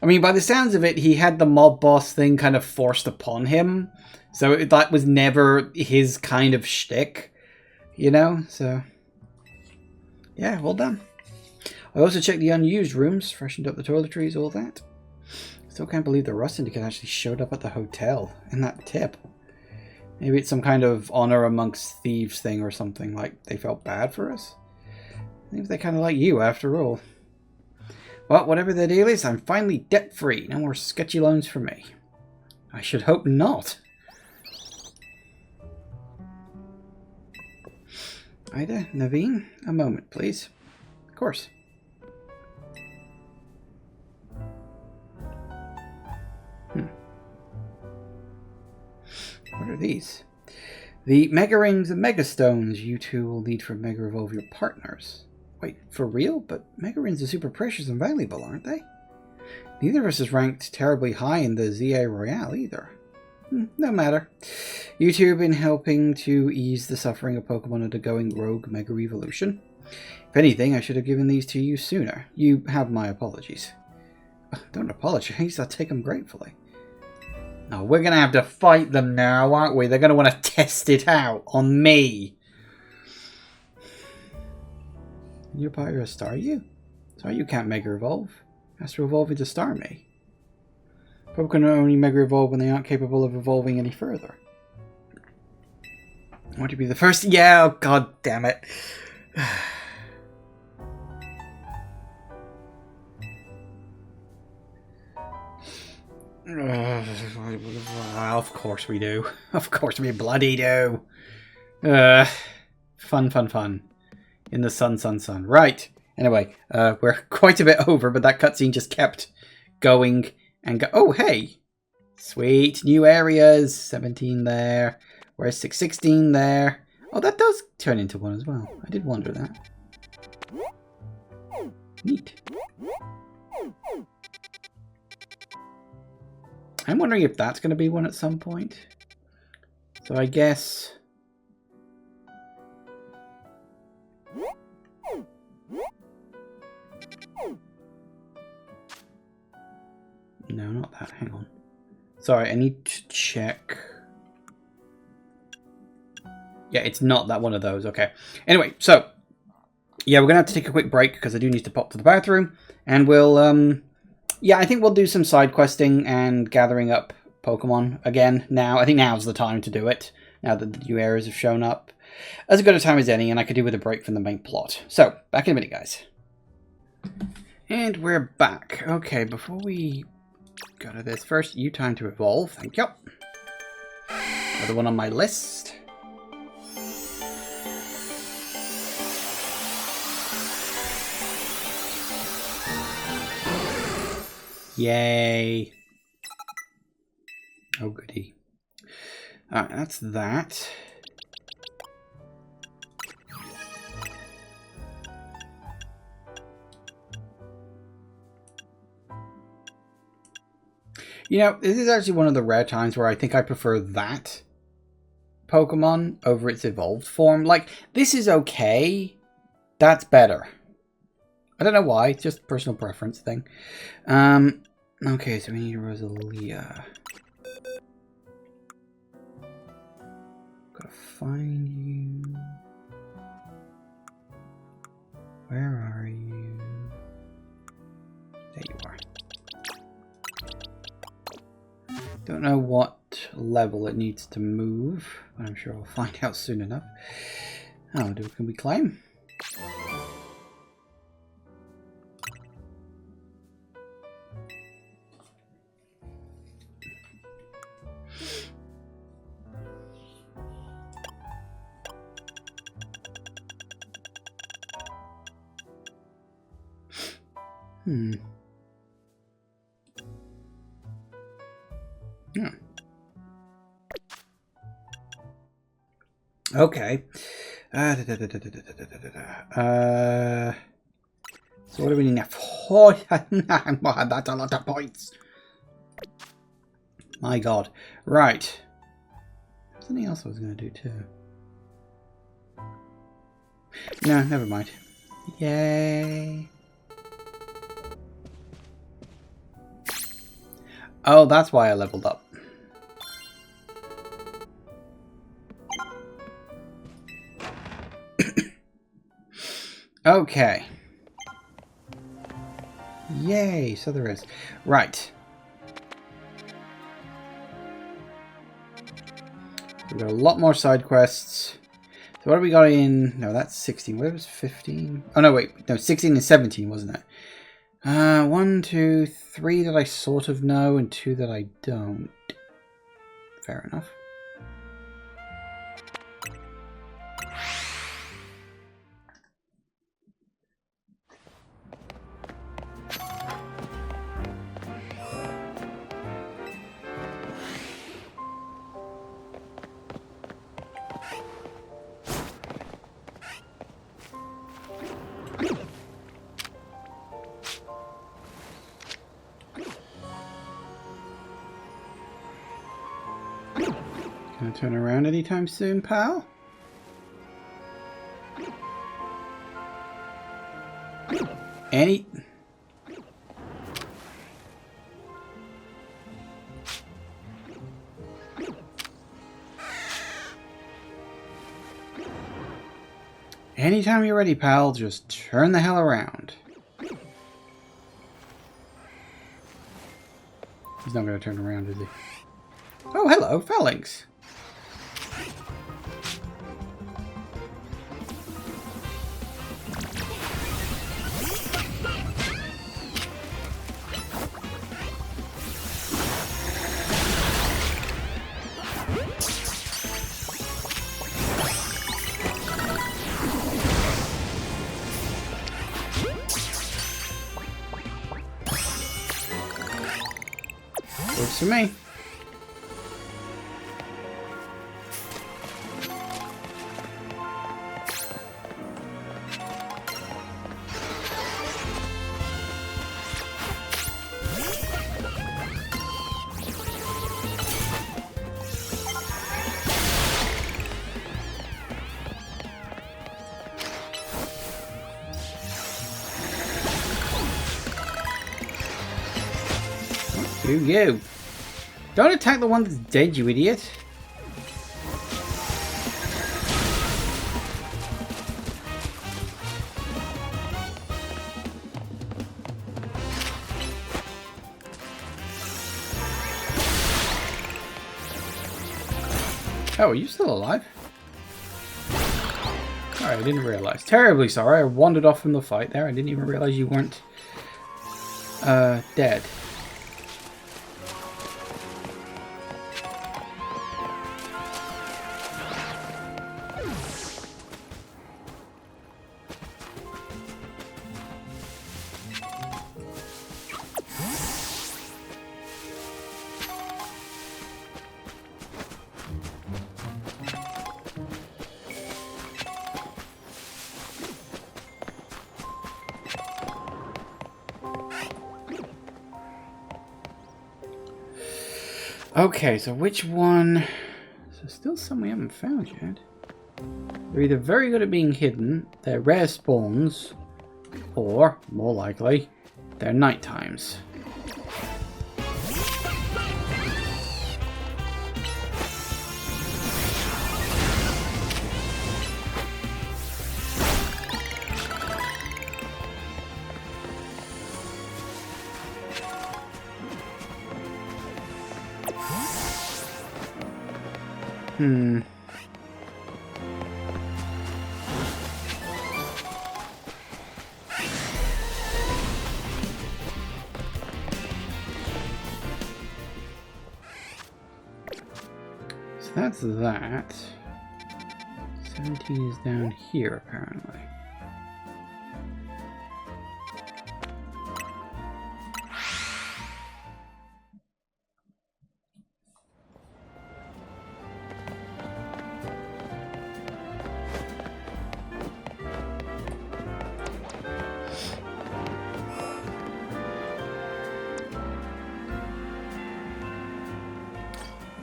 I mean, by the sounds of it, he had the mob boss thing kind of forced upon him. So that was never his kind of shtick, you know? So, yeah, well done. I also checked the unused rooms, freshened up the toiletries, all that. Still can't believe the Rust Syndicate actually showed up at the hotel in that tip. Maybe it's some kind of honor amongst thieves thing or something, like they felt bad for us. Maybe they kind of like you after all. Well, whatever the deal is, I'm finally debt-free. No more sketchy loans for me. I should hope not. Ida, Naveen, a moment, please. Of course. What are these? The Mega Rings and Mega Stones you two will need for Mega Evolve your partners. Wait, for real? But Mega Rings are super precious and valuable, aren't they? Neither of us is ranked terribly high in the ZA Royale either. No matter. You two have been helping to ease the suffering of Pokemon undergoing Rogue Mega Evolution. If anything, I should have given these to you sooner. You have my apologies. Don't apologize, I'll take them gratefully. No, we're going to have to fight them now, aren't we? They're going to want to test it out on me. You're part of a Staryu? Staryu can't Mega Evolve. Has to evolve into Starmie. Pokemon only Mega Evolve when they aren't capable of evolving any further. Want to be the first? Yeah, oh, god damn it. Of course we do. Of course we bloody do. Fun, fun, fun. In the sun, sun, sun. Right. Anyway, we're quite a bit over, but that cutscene just kept going and go. Oh, hey. Sweet. New areas. 17 there. Where's 16 there? Oh, that does turn into one as well. I did wonder that. Neat. I'm wondering if that's going to be one at some point. So I guess... No, not that. Hang on. Sorry, I need to check. Yeah, it's not that one of those. Okay. Anyway, so... Yeah, we're going to have to take a quick break because I do need to pop to the bathroom. And we'll... Yeah, I think we'll do some side questing and gathering up Pokemon again now. I think now's the time to do it, now that the new areas have shown up. As good a time as any, and I could do with a break from the main plot. So, back in a minute, guys. And we're back. Okay, before we go to this, first, you time to evolve. Thank you. Another one on my list. Yay. Oh, goody. Alright, that's that. You know, this is actually one of the rare times where I think I prefer that Pokemon over its evolved form. Like, this is okay. That's better. I don't know why, it's just a personal preference thing. Okay, so we need Rosalia. Gotta find you. Where are you? There you are. Don't know what level it needs to move, but I'm sure I'll find out soon enough. Oh, can we climb? Yeah. Okay. So what do we need now? Oh, that's a lot of points. My god. Right. Something else I was going to do too. No, never mind. Yay. Oh, that's why I leveled up. Okay. Yay, so there is. Right. We've got a lot more side quests. So what have we got in... No, that's 16. Where was 15? Oh, no, wait. No, 16 and 17, wasn't it? 1, 2, 3 that I sort of know, and 2 that I don't. Fair enough. Gonna turn around anytime soon, pal? Anytime you're ready, pal, just turn the hell around. He's not gonna turn around, is he? Oh, hello, Phalanx. Works for me. You. Don't attack the one that's dead, you idiot. Oh, are you still alive? Alright, I didn't realise. Terribly sorry, I wandered off from the fight there. I didn't even realise you weren't dead. Okay, so which one? So still some we haven't found yet. They're either very good at being hidden, they're rare spawns, or, more likely, they're night times. So that's that. 17 is down here, apparently.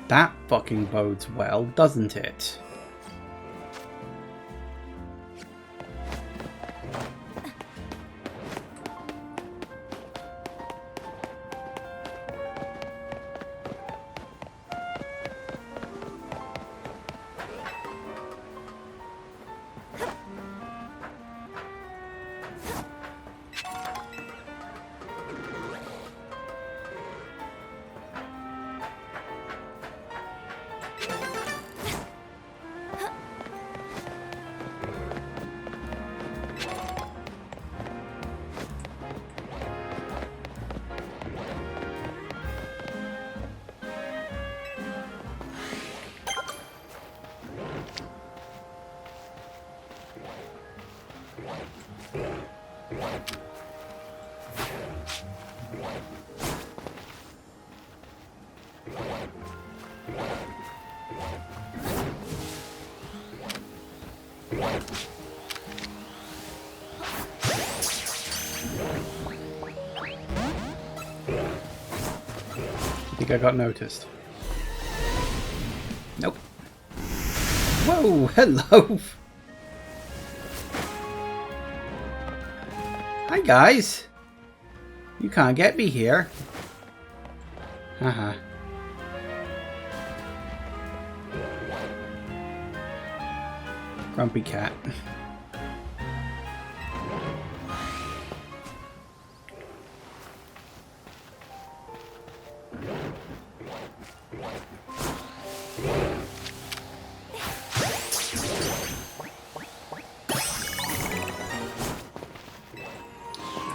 That fucking bodes well, doesn't it? I think I got noticed. Nope. Whoa, hello. Hi guys. You can't get me here. Haha. Grumpy cat.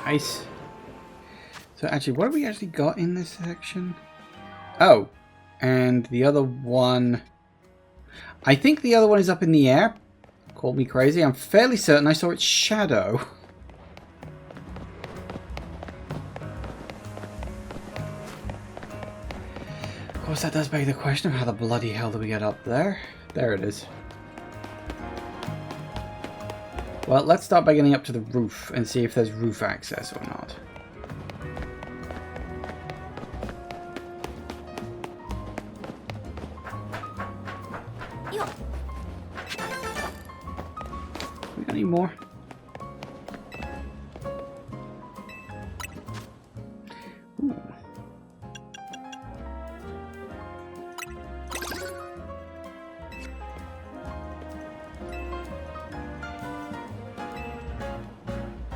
Nice. So actually, what have we actually got in this section? Oh, and the other one... I think the other one is up in the air. Call me crazy. I'm fairly certain I saw its shadow. suppose that does beg the question of how the bloody hell do we get up there? There it is. Well, let's start by getting up to the roof and see if there's roof access or not. We got any more? Ooh.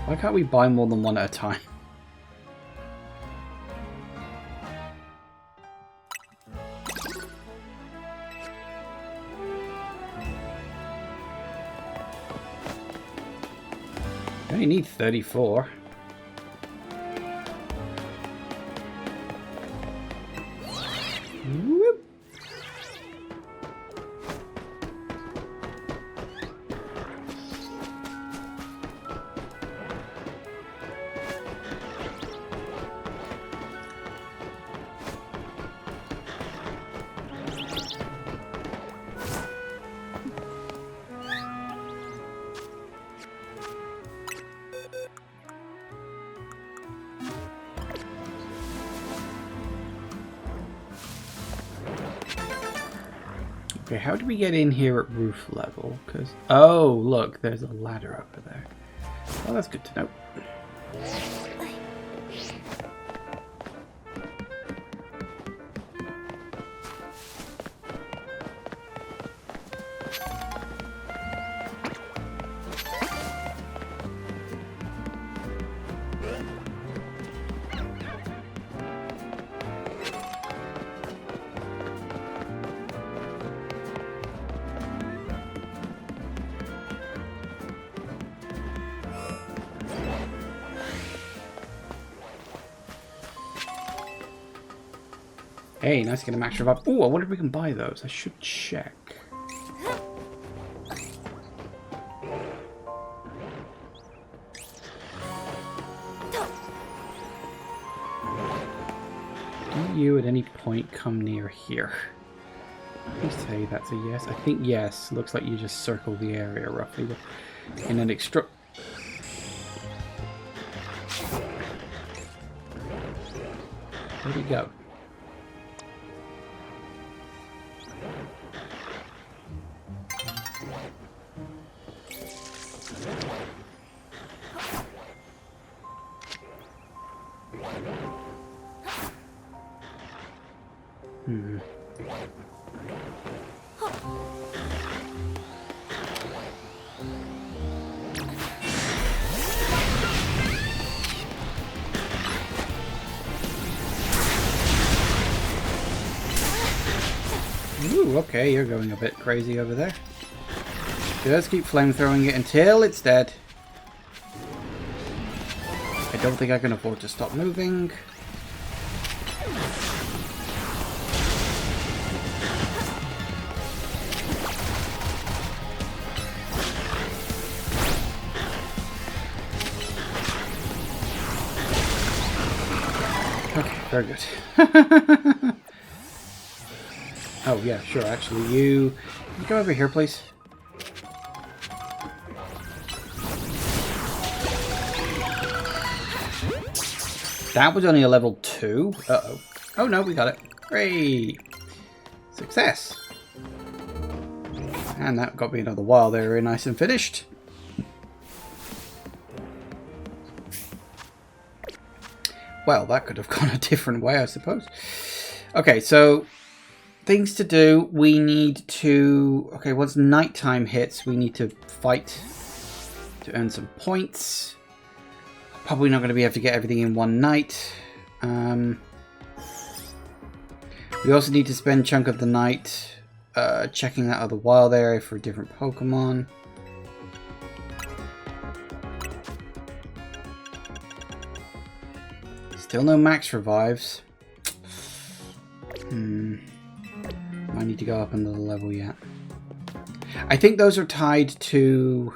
Why can't we buy more than one at a time? I only need 34. Whoop. Okay, how do we get in here at roof level? Because oh, look, there's a ladder over there. Well, that's good to know. Hey, nice to get a max revive. Oh, I wonder if we can buy those. I should check. Do you at any point come near here? Please say that's a yes. I think yes. Looks like you just circle the area roughly in an extra... Where'd he go? Ooh, okay, you're going a bit crazy over there. Just keep flamethrowing it until it's dead. I don't think I can afford to stop moving. Okay, very good. Oh yeah, sure, actually, you go over here, please. That was only a level 2. Uh-oh. Oh no, we got it. Great. Success. And that got me another wild area nice and finished. Well, that could have gone a different way, I suppose. Okay, so things to do. We need to... Okay, once nighttime hits, we need to fight to earn some points. Probably not going to be able to get everything in one night. We also need to spend a chunk of the night checking that other wild area for different Pokemon. Still no max revives. I need to go up another level yet. I think those are tied to...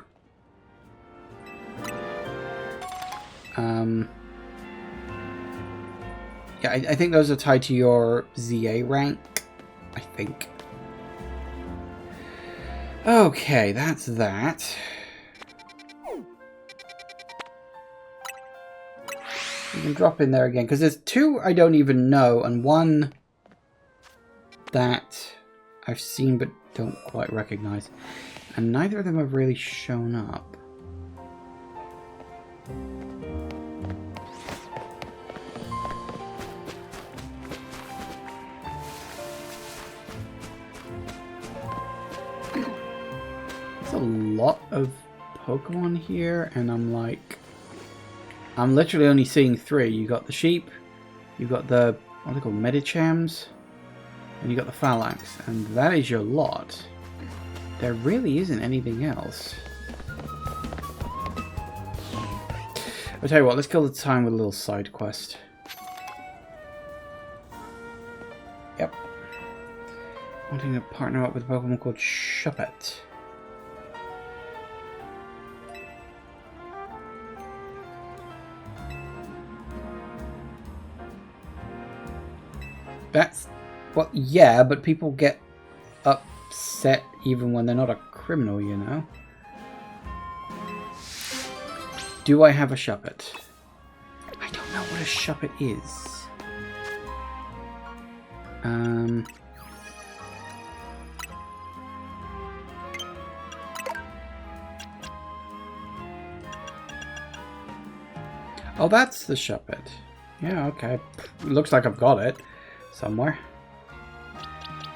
yeah, I think those are tied to your ZA rank. I think. Okay, that's that. You can drop in there again, because there's two I don't even know, and one that I've seen but don't quite recognize. And neither of them have really shown up. There's a lot of Pokemon here, and I'm literally only seeing three. You got the sheep, you got the, what are they called, Medichams, and you got the Phalanx, and that is your lot. There really isn't anything else. I'll tell you what, let's kill the time with a little side quest. Yep. Wanting to partner up with a Pokemon called Shuppet. That's... well, yeah, but people get upset even when they're not a criminal, you know? Do I have a Shuppet? I don't know what a Shuppet is. Oh, that's the Shuppet. Yeah, okay. Looks like I've got it somewhere.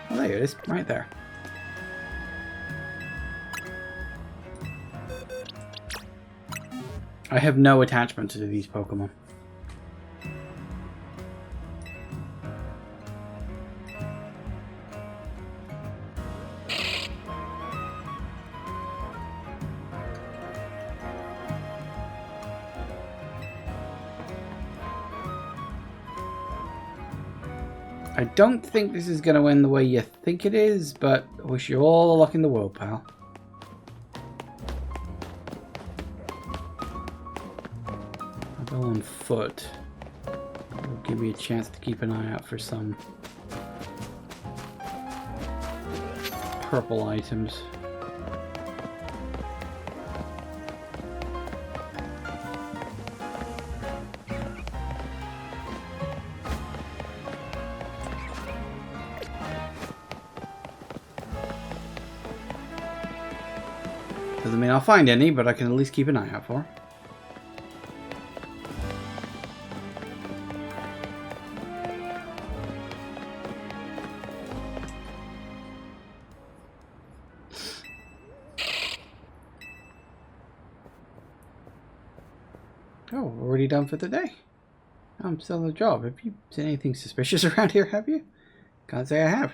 Oh, there it is, right there. I have no attachment to these Pokemon. I don't think this is going to end the way you think it is, but I wish you all the luck in the world, pal. I'll go on foot. It'll give me a chance to keep an eye out for some purple items. Doesn't mean I'll find any, but I can at least keep an eye out for. Oh, already done for the day. I'm still on the job. Have you seen anything suspicious around here, have you? Can't say I have.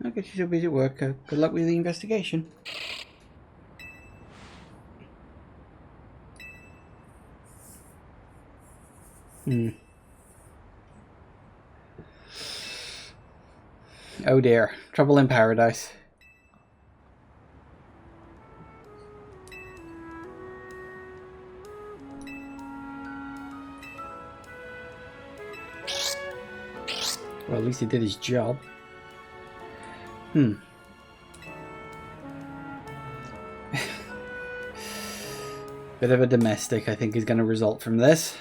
I guess you're still busy at work. Good luck with the investigation. Oh dear. Trouble in paradise. Well, at least he did his job. Bit of a domestic, I think, is going to result from this.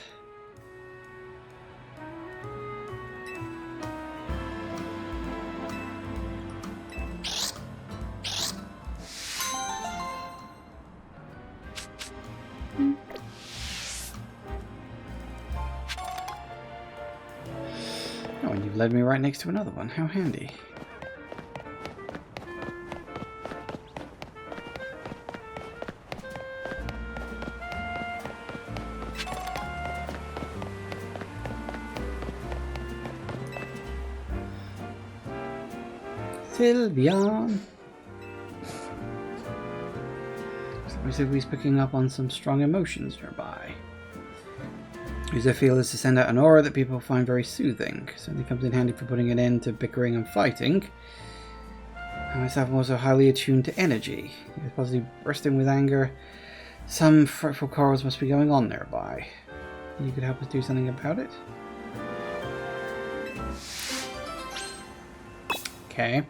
Oh, and you've led me right next to another one. How handy. Sylveon. Looks like he's picking up on some strong emotions nearby. Use their feelers to send out an aura that people find very soothing. Certainly comes in handy for putting an end to bickering and fighting. I myself am also highly attuned to energy. You're possibly bursting with anger. Some frightful quarrels must be going on nearby. You could help us do something about it? Okay.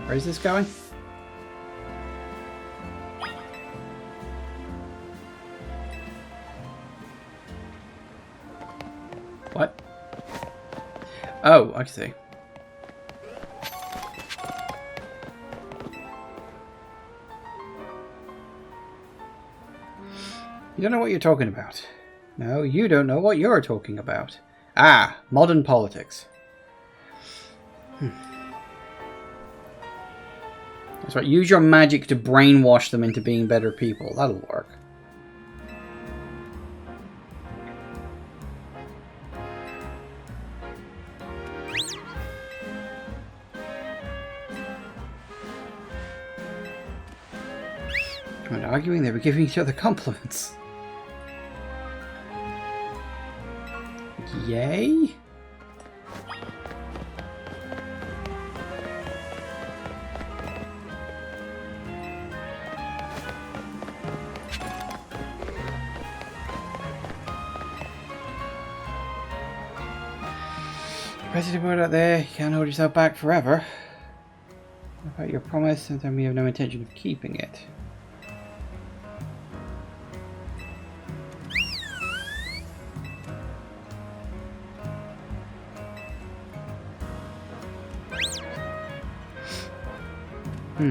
Where is this going? What? Oh, I see. You don't know what you're talking about. No, you don't know what you're talking about. Ah, modern politics. That's right, use your magic to brainwash them into being better people. That'll work. When arguing, they were giving each other compliments. Yay? President word out there, you can't hold yourself back forever. What about your promise, and then we have no intention of keeping it? I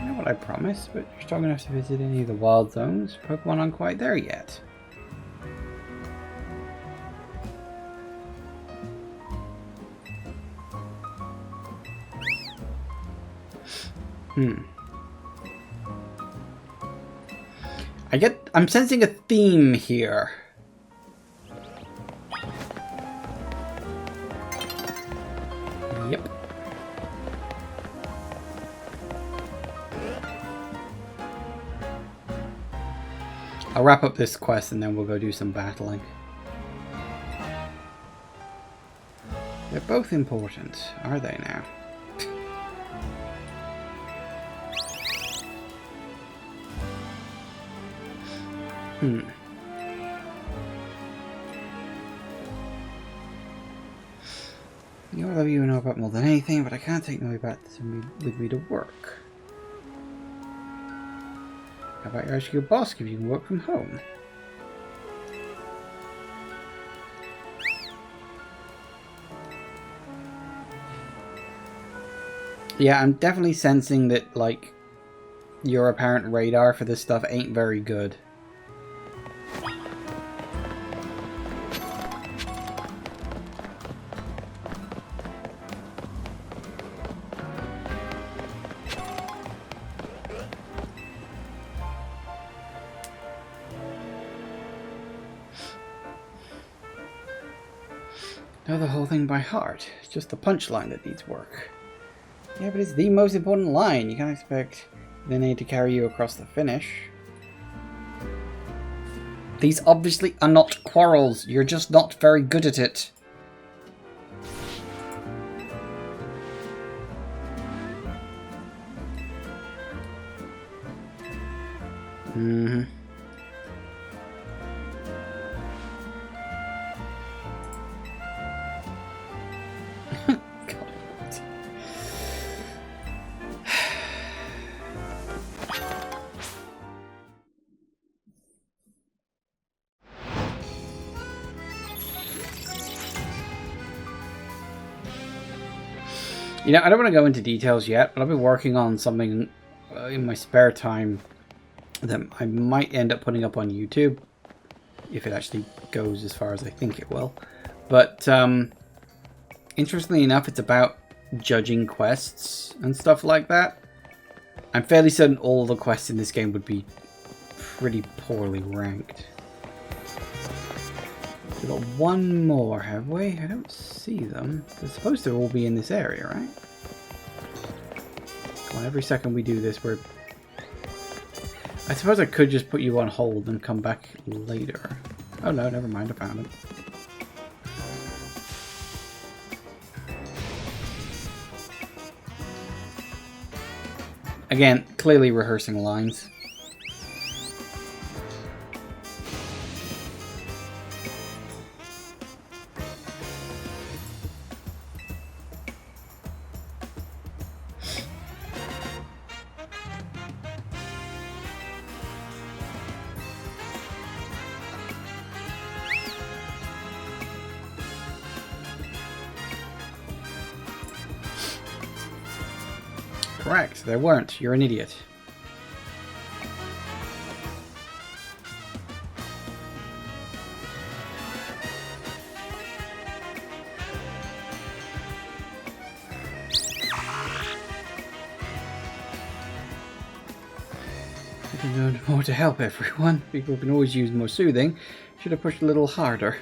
know what I promised, but you're strong enough to visit any of the wild zones. Pokemon aren't quite there yet. I'm sensing a theme here. Yep. I'll wrap up this quest and then we'll go do some battling. They're both important, are they now? You'll love you know about more than anything, but I can't take no about this with me to work. How about you ask your boss if you can work from home? Yeah, I'm definitely sensing that, like, your apparent radar for this stuff ain't very good. Know the whole thing by heart. It's just the punchline that needs work. Yeah, but it's the most important line. You can't expect the name to carry you across the finish. These obviously are not quarrels. You're just not very good at it. You know, I don't want to go into details yet, but I've been working on something in my spare time that I might end up putting up on YouTube, if it actually goes as far as I think it will. But interestingly enough, it's about judging quests and stuff like that. I'm fairly certain all the quests in this game would be pretty poorly ranked. We've got one more, have we? I don't see them. They're supposed to all be in this area, right? Come on, every second we do this, we're... I suppose I could just put you on hold and come back later. Oh no, never mind, I found them. Again, clearly rehearsing lines. Correct, there weren't. You're an idiot. I can learn more to help everyone. People can always use more soothing. Should have pushed a little harder.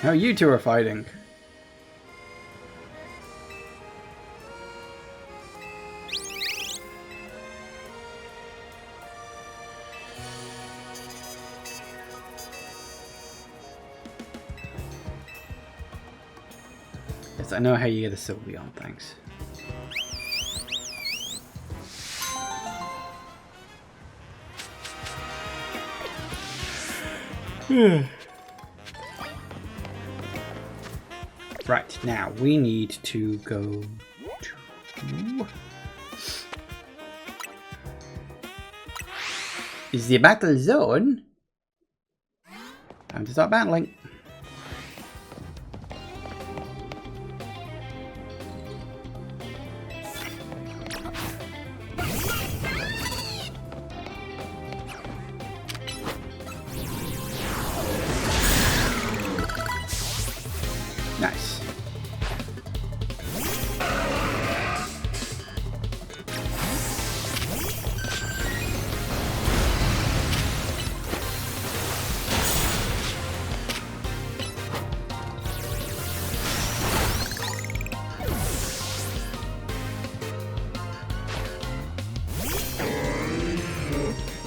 Now you two are fighting. Yes, I know how you get a Sylveon, thanks. Right, now we need to go to... Is the battle zone? Time to start battling. Nice.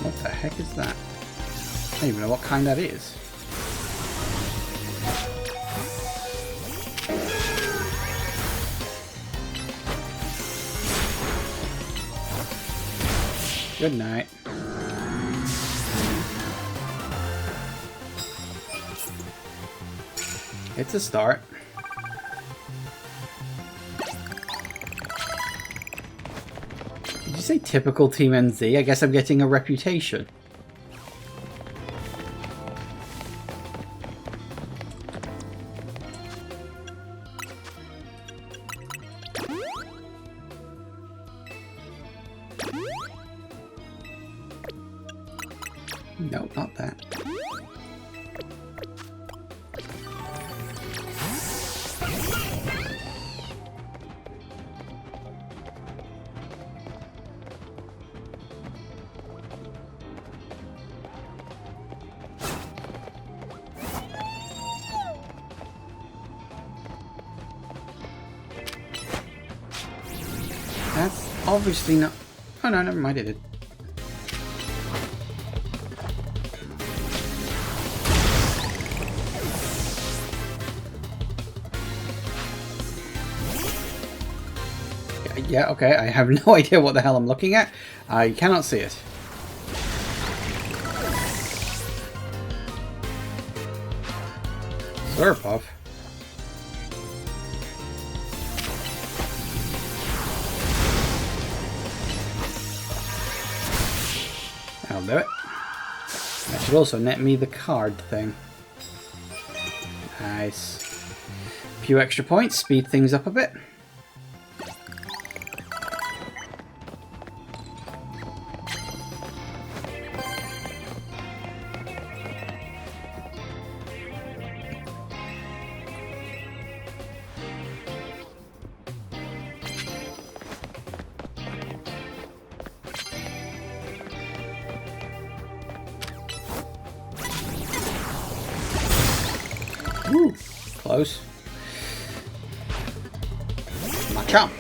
What the heck is that? I don't even know what kind that is. Good night. It's a start. Did you say typical Team NZ? I guess I'm getting a reputation. No, not that. That's obviously not... Oh no, never mind, it did. Yeah, okay, I have no idea what the hell I'm looking at. I cannot see it. Slurpuff? I'll do it. That should also net me the card thing. Nice. A few extra points, speed things up a bit. Ooh, close. Machamp.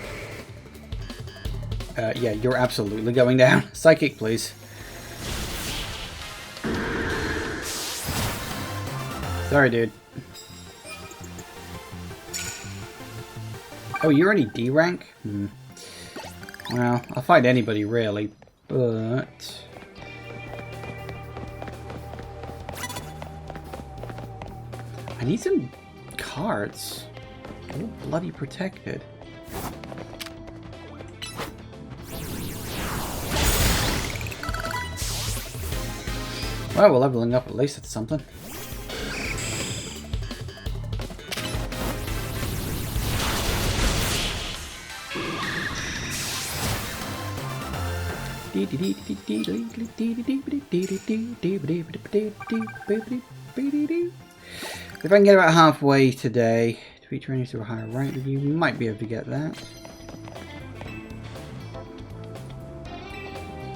Yeah, you're absolutely going down. Psychic, please. Sorry, dude. Oh, you're only D rank? Hmm. Well, I'll fight anybody, really, but... I need some cards. I'm all bloody protected. Well, we're leveling up at least. It's something. If I can get about halfway today, to be training to a higher rank, you might be able to get that.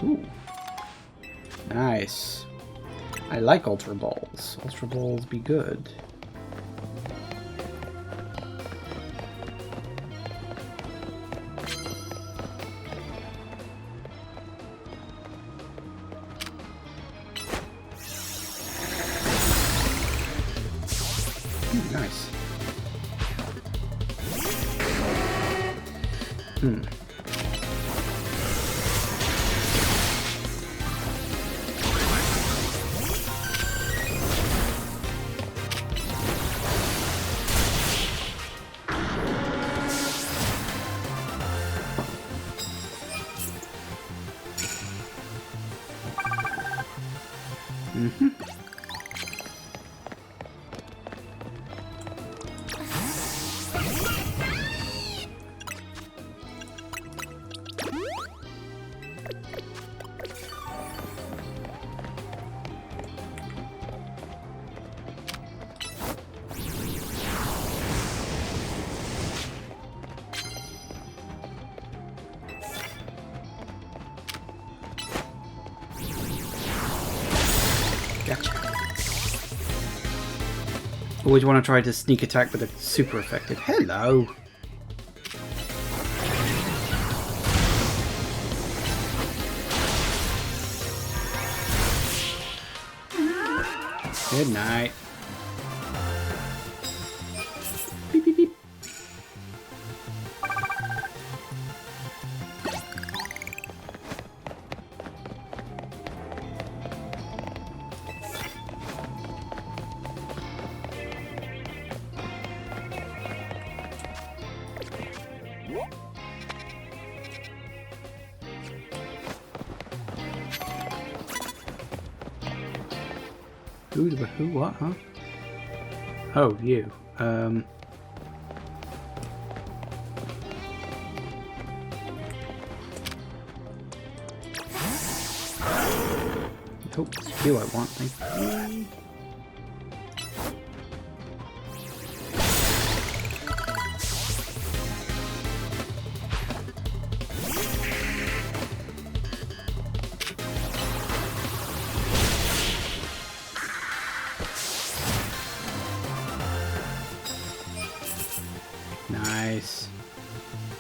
Ooh. Nice. I like Ultra Balls. Ultra Balls be good. Ooh, nice. Gotcha. Always want to try to sneak attack with a super effective. Hello. Good night. Beep, beep, beep. Who, what, huh? Oh, you. Oh, it's you I want, thank you. Nice.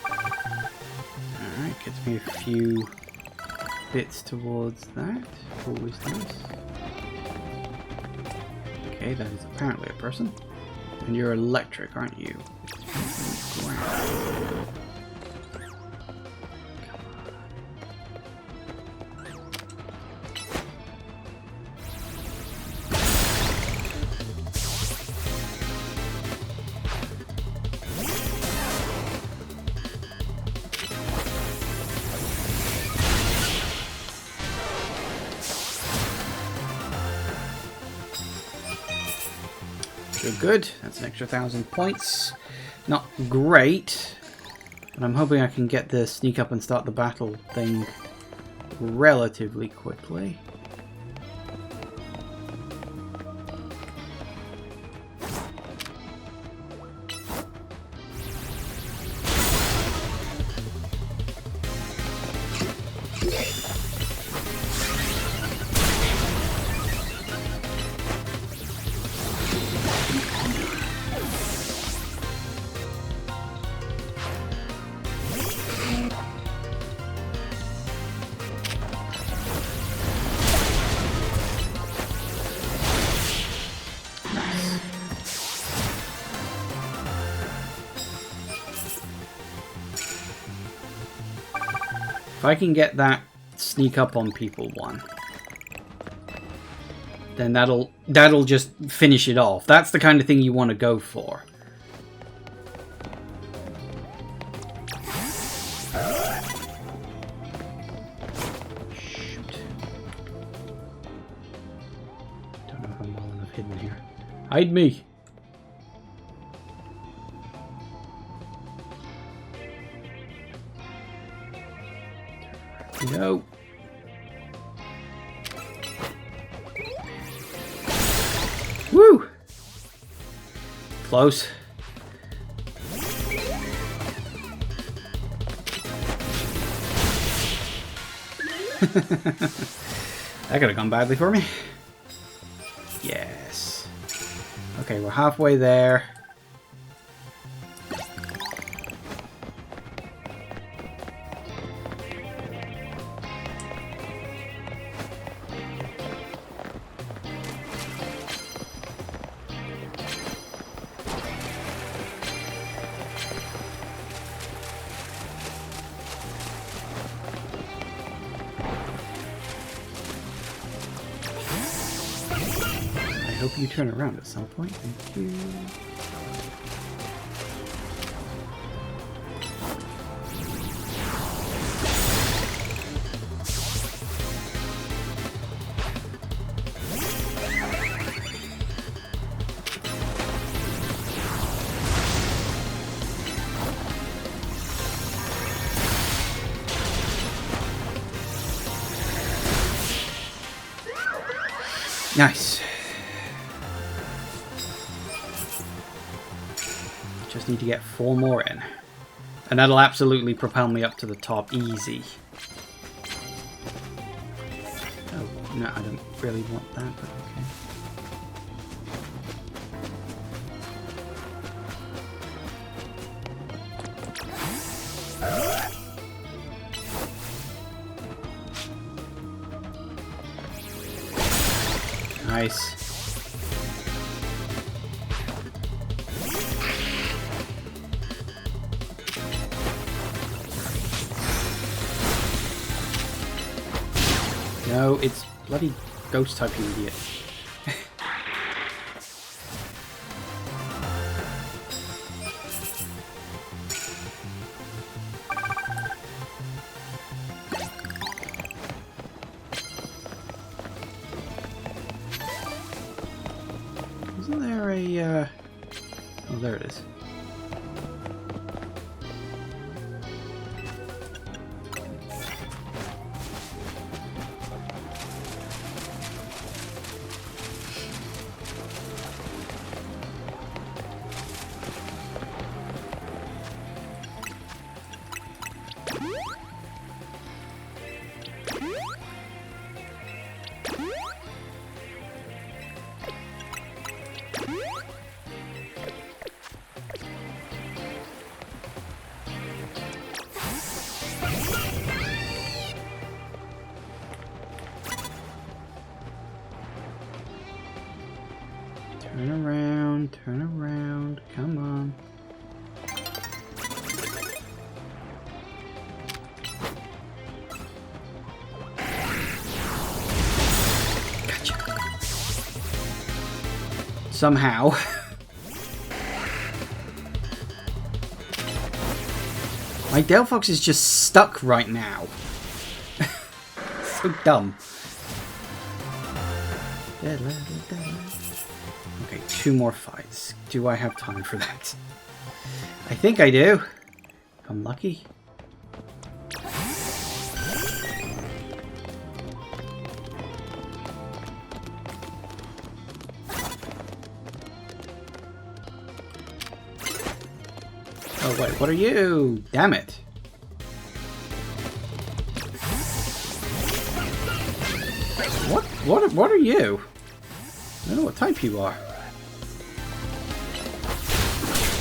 Alright, gets me a few bits towards that. Always nice. Okay, that is apparently a person. And you're electric, aren't you? Wow. Good. That's an extra 1,000 points. Not great, but I'm hoping I can get the sneak up and start the battle thing relatively quickly. If I can get that sneak up on people one, then that'll just finish it off. That's the kind of thing you want to go for. Shoot. Don't know if I'm well enough hidden here. Hide me. No. close. That could have gone badly for me. Yes. Okay, we're halfway there. I hope you turn around at some point. Thank you. Nice. Just need to get 4 more in. And that'll absolutely propel me up to the top easy. Oh, no, I don't really want that, but okay. Nice. No, it's bloody ghost type, you idiot. Isn't there a, oh, there it is. Turn around, come on. Gotcha. Somehow. My Delphox is just stuck right now. So dumb. Okay, 2 more fights. Do I have time for that? I think I do. If I'm lucky. Oh wait, what are you? Damn it. What are you? I don't know what type you are.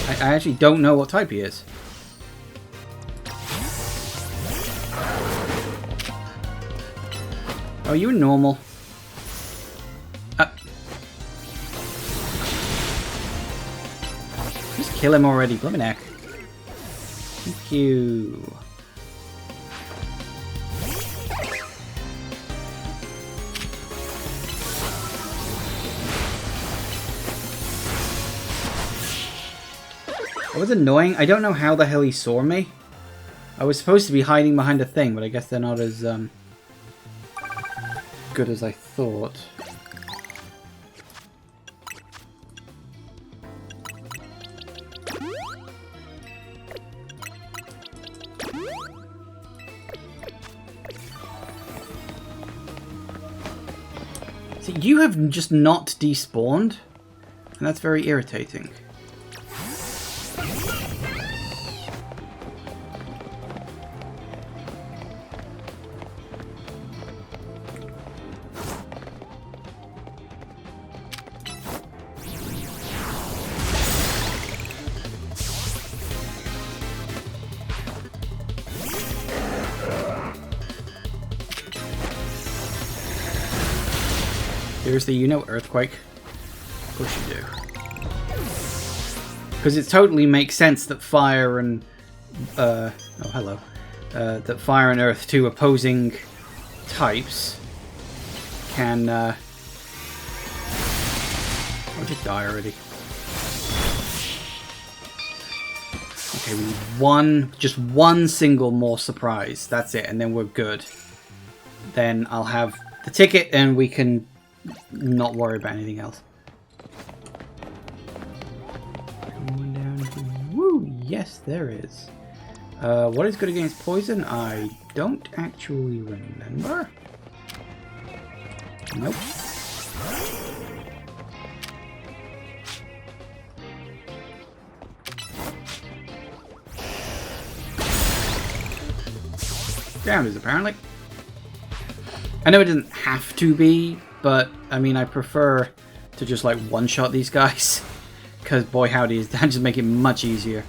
I actually don't know what type he is. Oh, you're normal. Just kill him already, blooming heck. Thank you. It was annoying. I don't know how the hell he saw me. I was supposed to be hiding behind a thing, but I guess they're not as good as I thought. See, you have just not despawned, and that's very irritating. Seriously, you know earthquake? Of course you do. Because it totally makes sense that fire and... oh, hello. That fire and earth, two opposing types, can... I'll just die already. Okay, we need just one single more surprise. That's it, and then we're good. Then I'll have the ticket and we can not worry about anything else. Coming down here. Woo! Yes, there is. What is good against poison? I don't actually remember. Nope. Grounders, apparently. I know it doesn't have to be, but I mean, I prefer to just like one-shot these guys. Because boy howdy, that just make it much easier.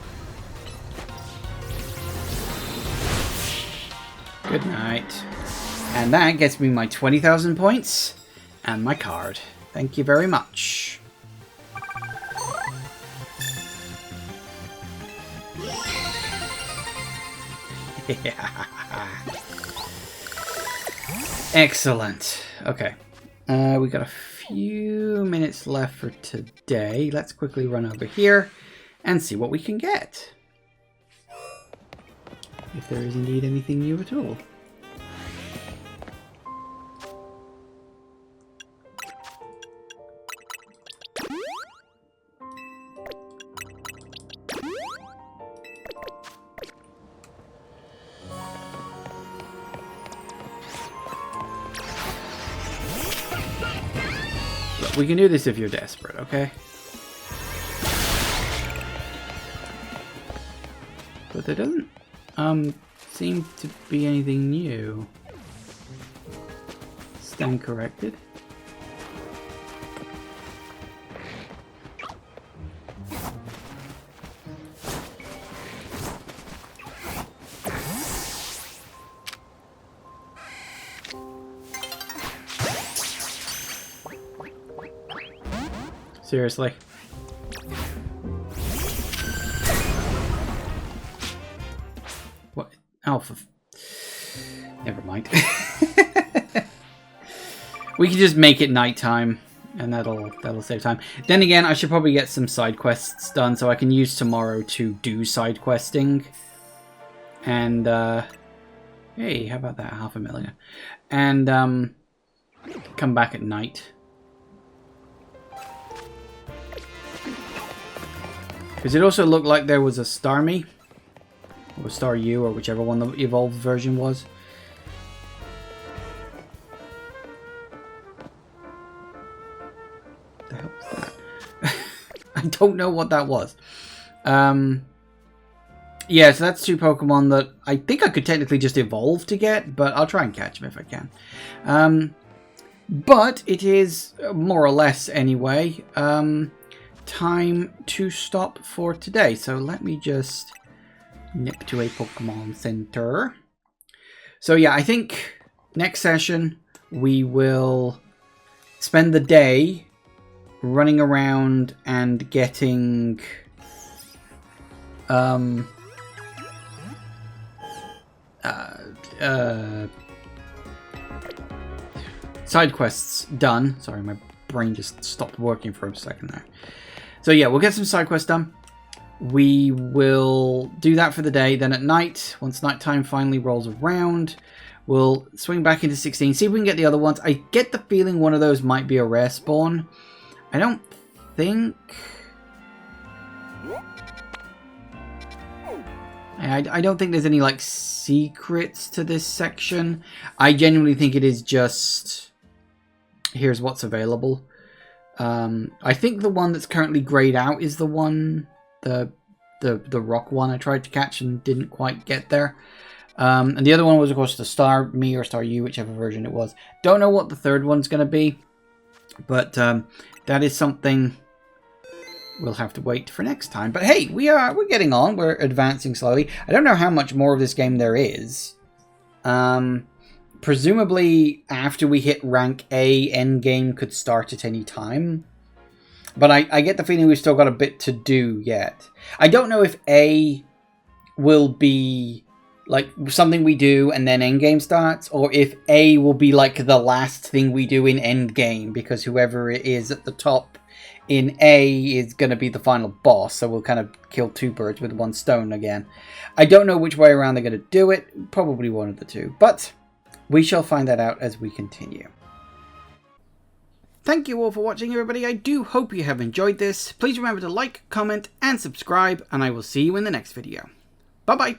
Good night. And that gets me my 20,000 points and my card. Thank you very much. Yeah. Excellent. Okay. We got a few minutes left for today. Let's quickly run over here and see what we can get. If there is indeed anything new at all. Look, we can do this if you're desperate, okay? But there doesn't seem to be anything new. Stand corrected. Seriously. What? Alpha. Never mind. We can just make it nighttime, and that'll save time. Then again, I should probably get some side quests done, so I can use tomorrow to do side questing. And hey, how about that? 500,000. And come back at night. Because it also looked like there was a Starmie, or Star U, or whichever one the evolved version was. What the hell was that? I don't know what that was. Yeah, so that's two Pokemon that I think I could technically just evolve to get, but I'll try and catch them if I can. But it is more or less anyway. Time to stop for today. So let me just nip to a Pokemon Center. So yeah, I think next session we will spend the day running around and getting side quests done. Sorry, my brain just stopped working for a second there. So yeah, we'll get some side quests done. We will do that for the day. Then at night, once nighttime finally rolls around, we'll swing back into 16, see if we can get the other ones. I get the feeling one of those might be a rare spawn. I don't think... I don't think there's any like secrets to this section. I genuinely think it is just... here's what's available. I think the one that's currently grayed out is the one, the rock one I tried to catch and didn't quite get there. And the other one was, of course, the Star Me or Star U, whichever version it was. Don't know what the third one's going to be, but that is something we'll have to wait for next time. But hey, we're getting on. We're advancing slowly. I don't know how much more of this game there is. presumably after we hit rank A, endgame could start at any time. But I get the feeling we've still got a bit to do yet. I don't know if A will be like something we do and then endgame starts, or if A will be like the last thing we do in endgame, because whoever it is at the top in A is going to be the final boss, so we'll kind of kill two birds with one stone again. I don't know which way around they're going to do it, probably one of the two, but we shall find that out as we continue. Thank you all for watching, everybody. I do hope you have enjoyed this. Please remember to like, comment, and subscribe, and I will see you in the next video. Bye-bye.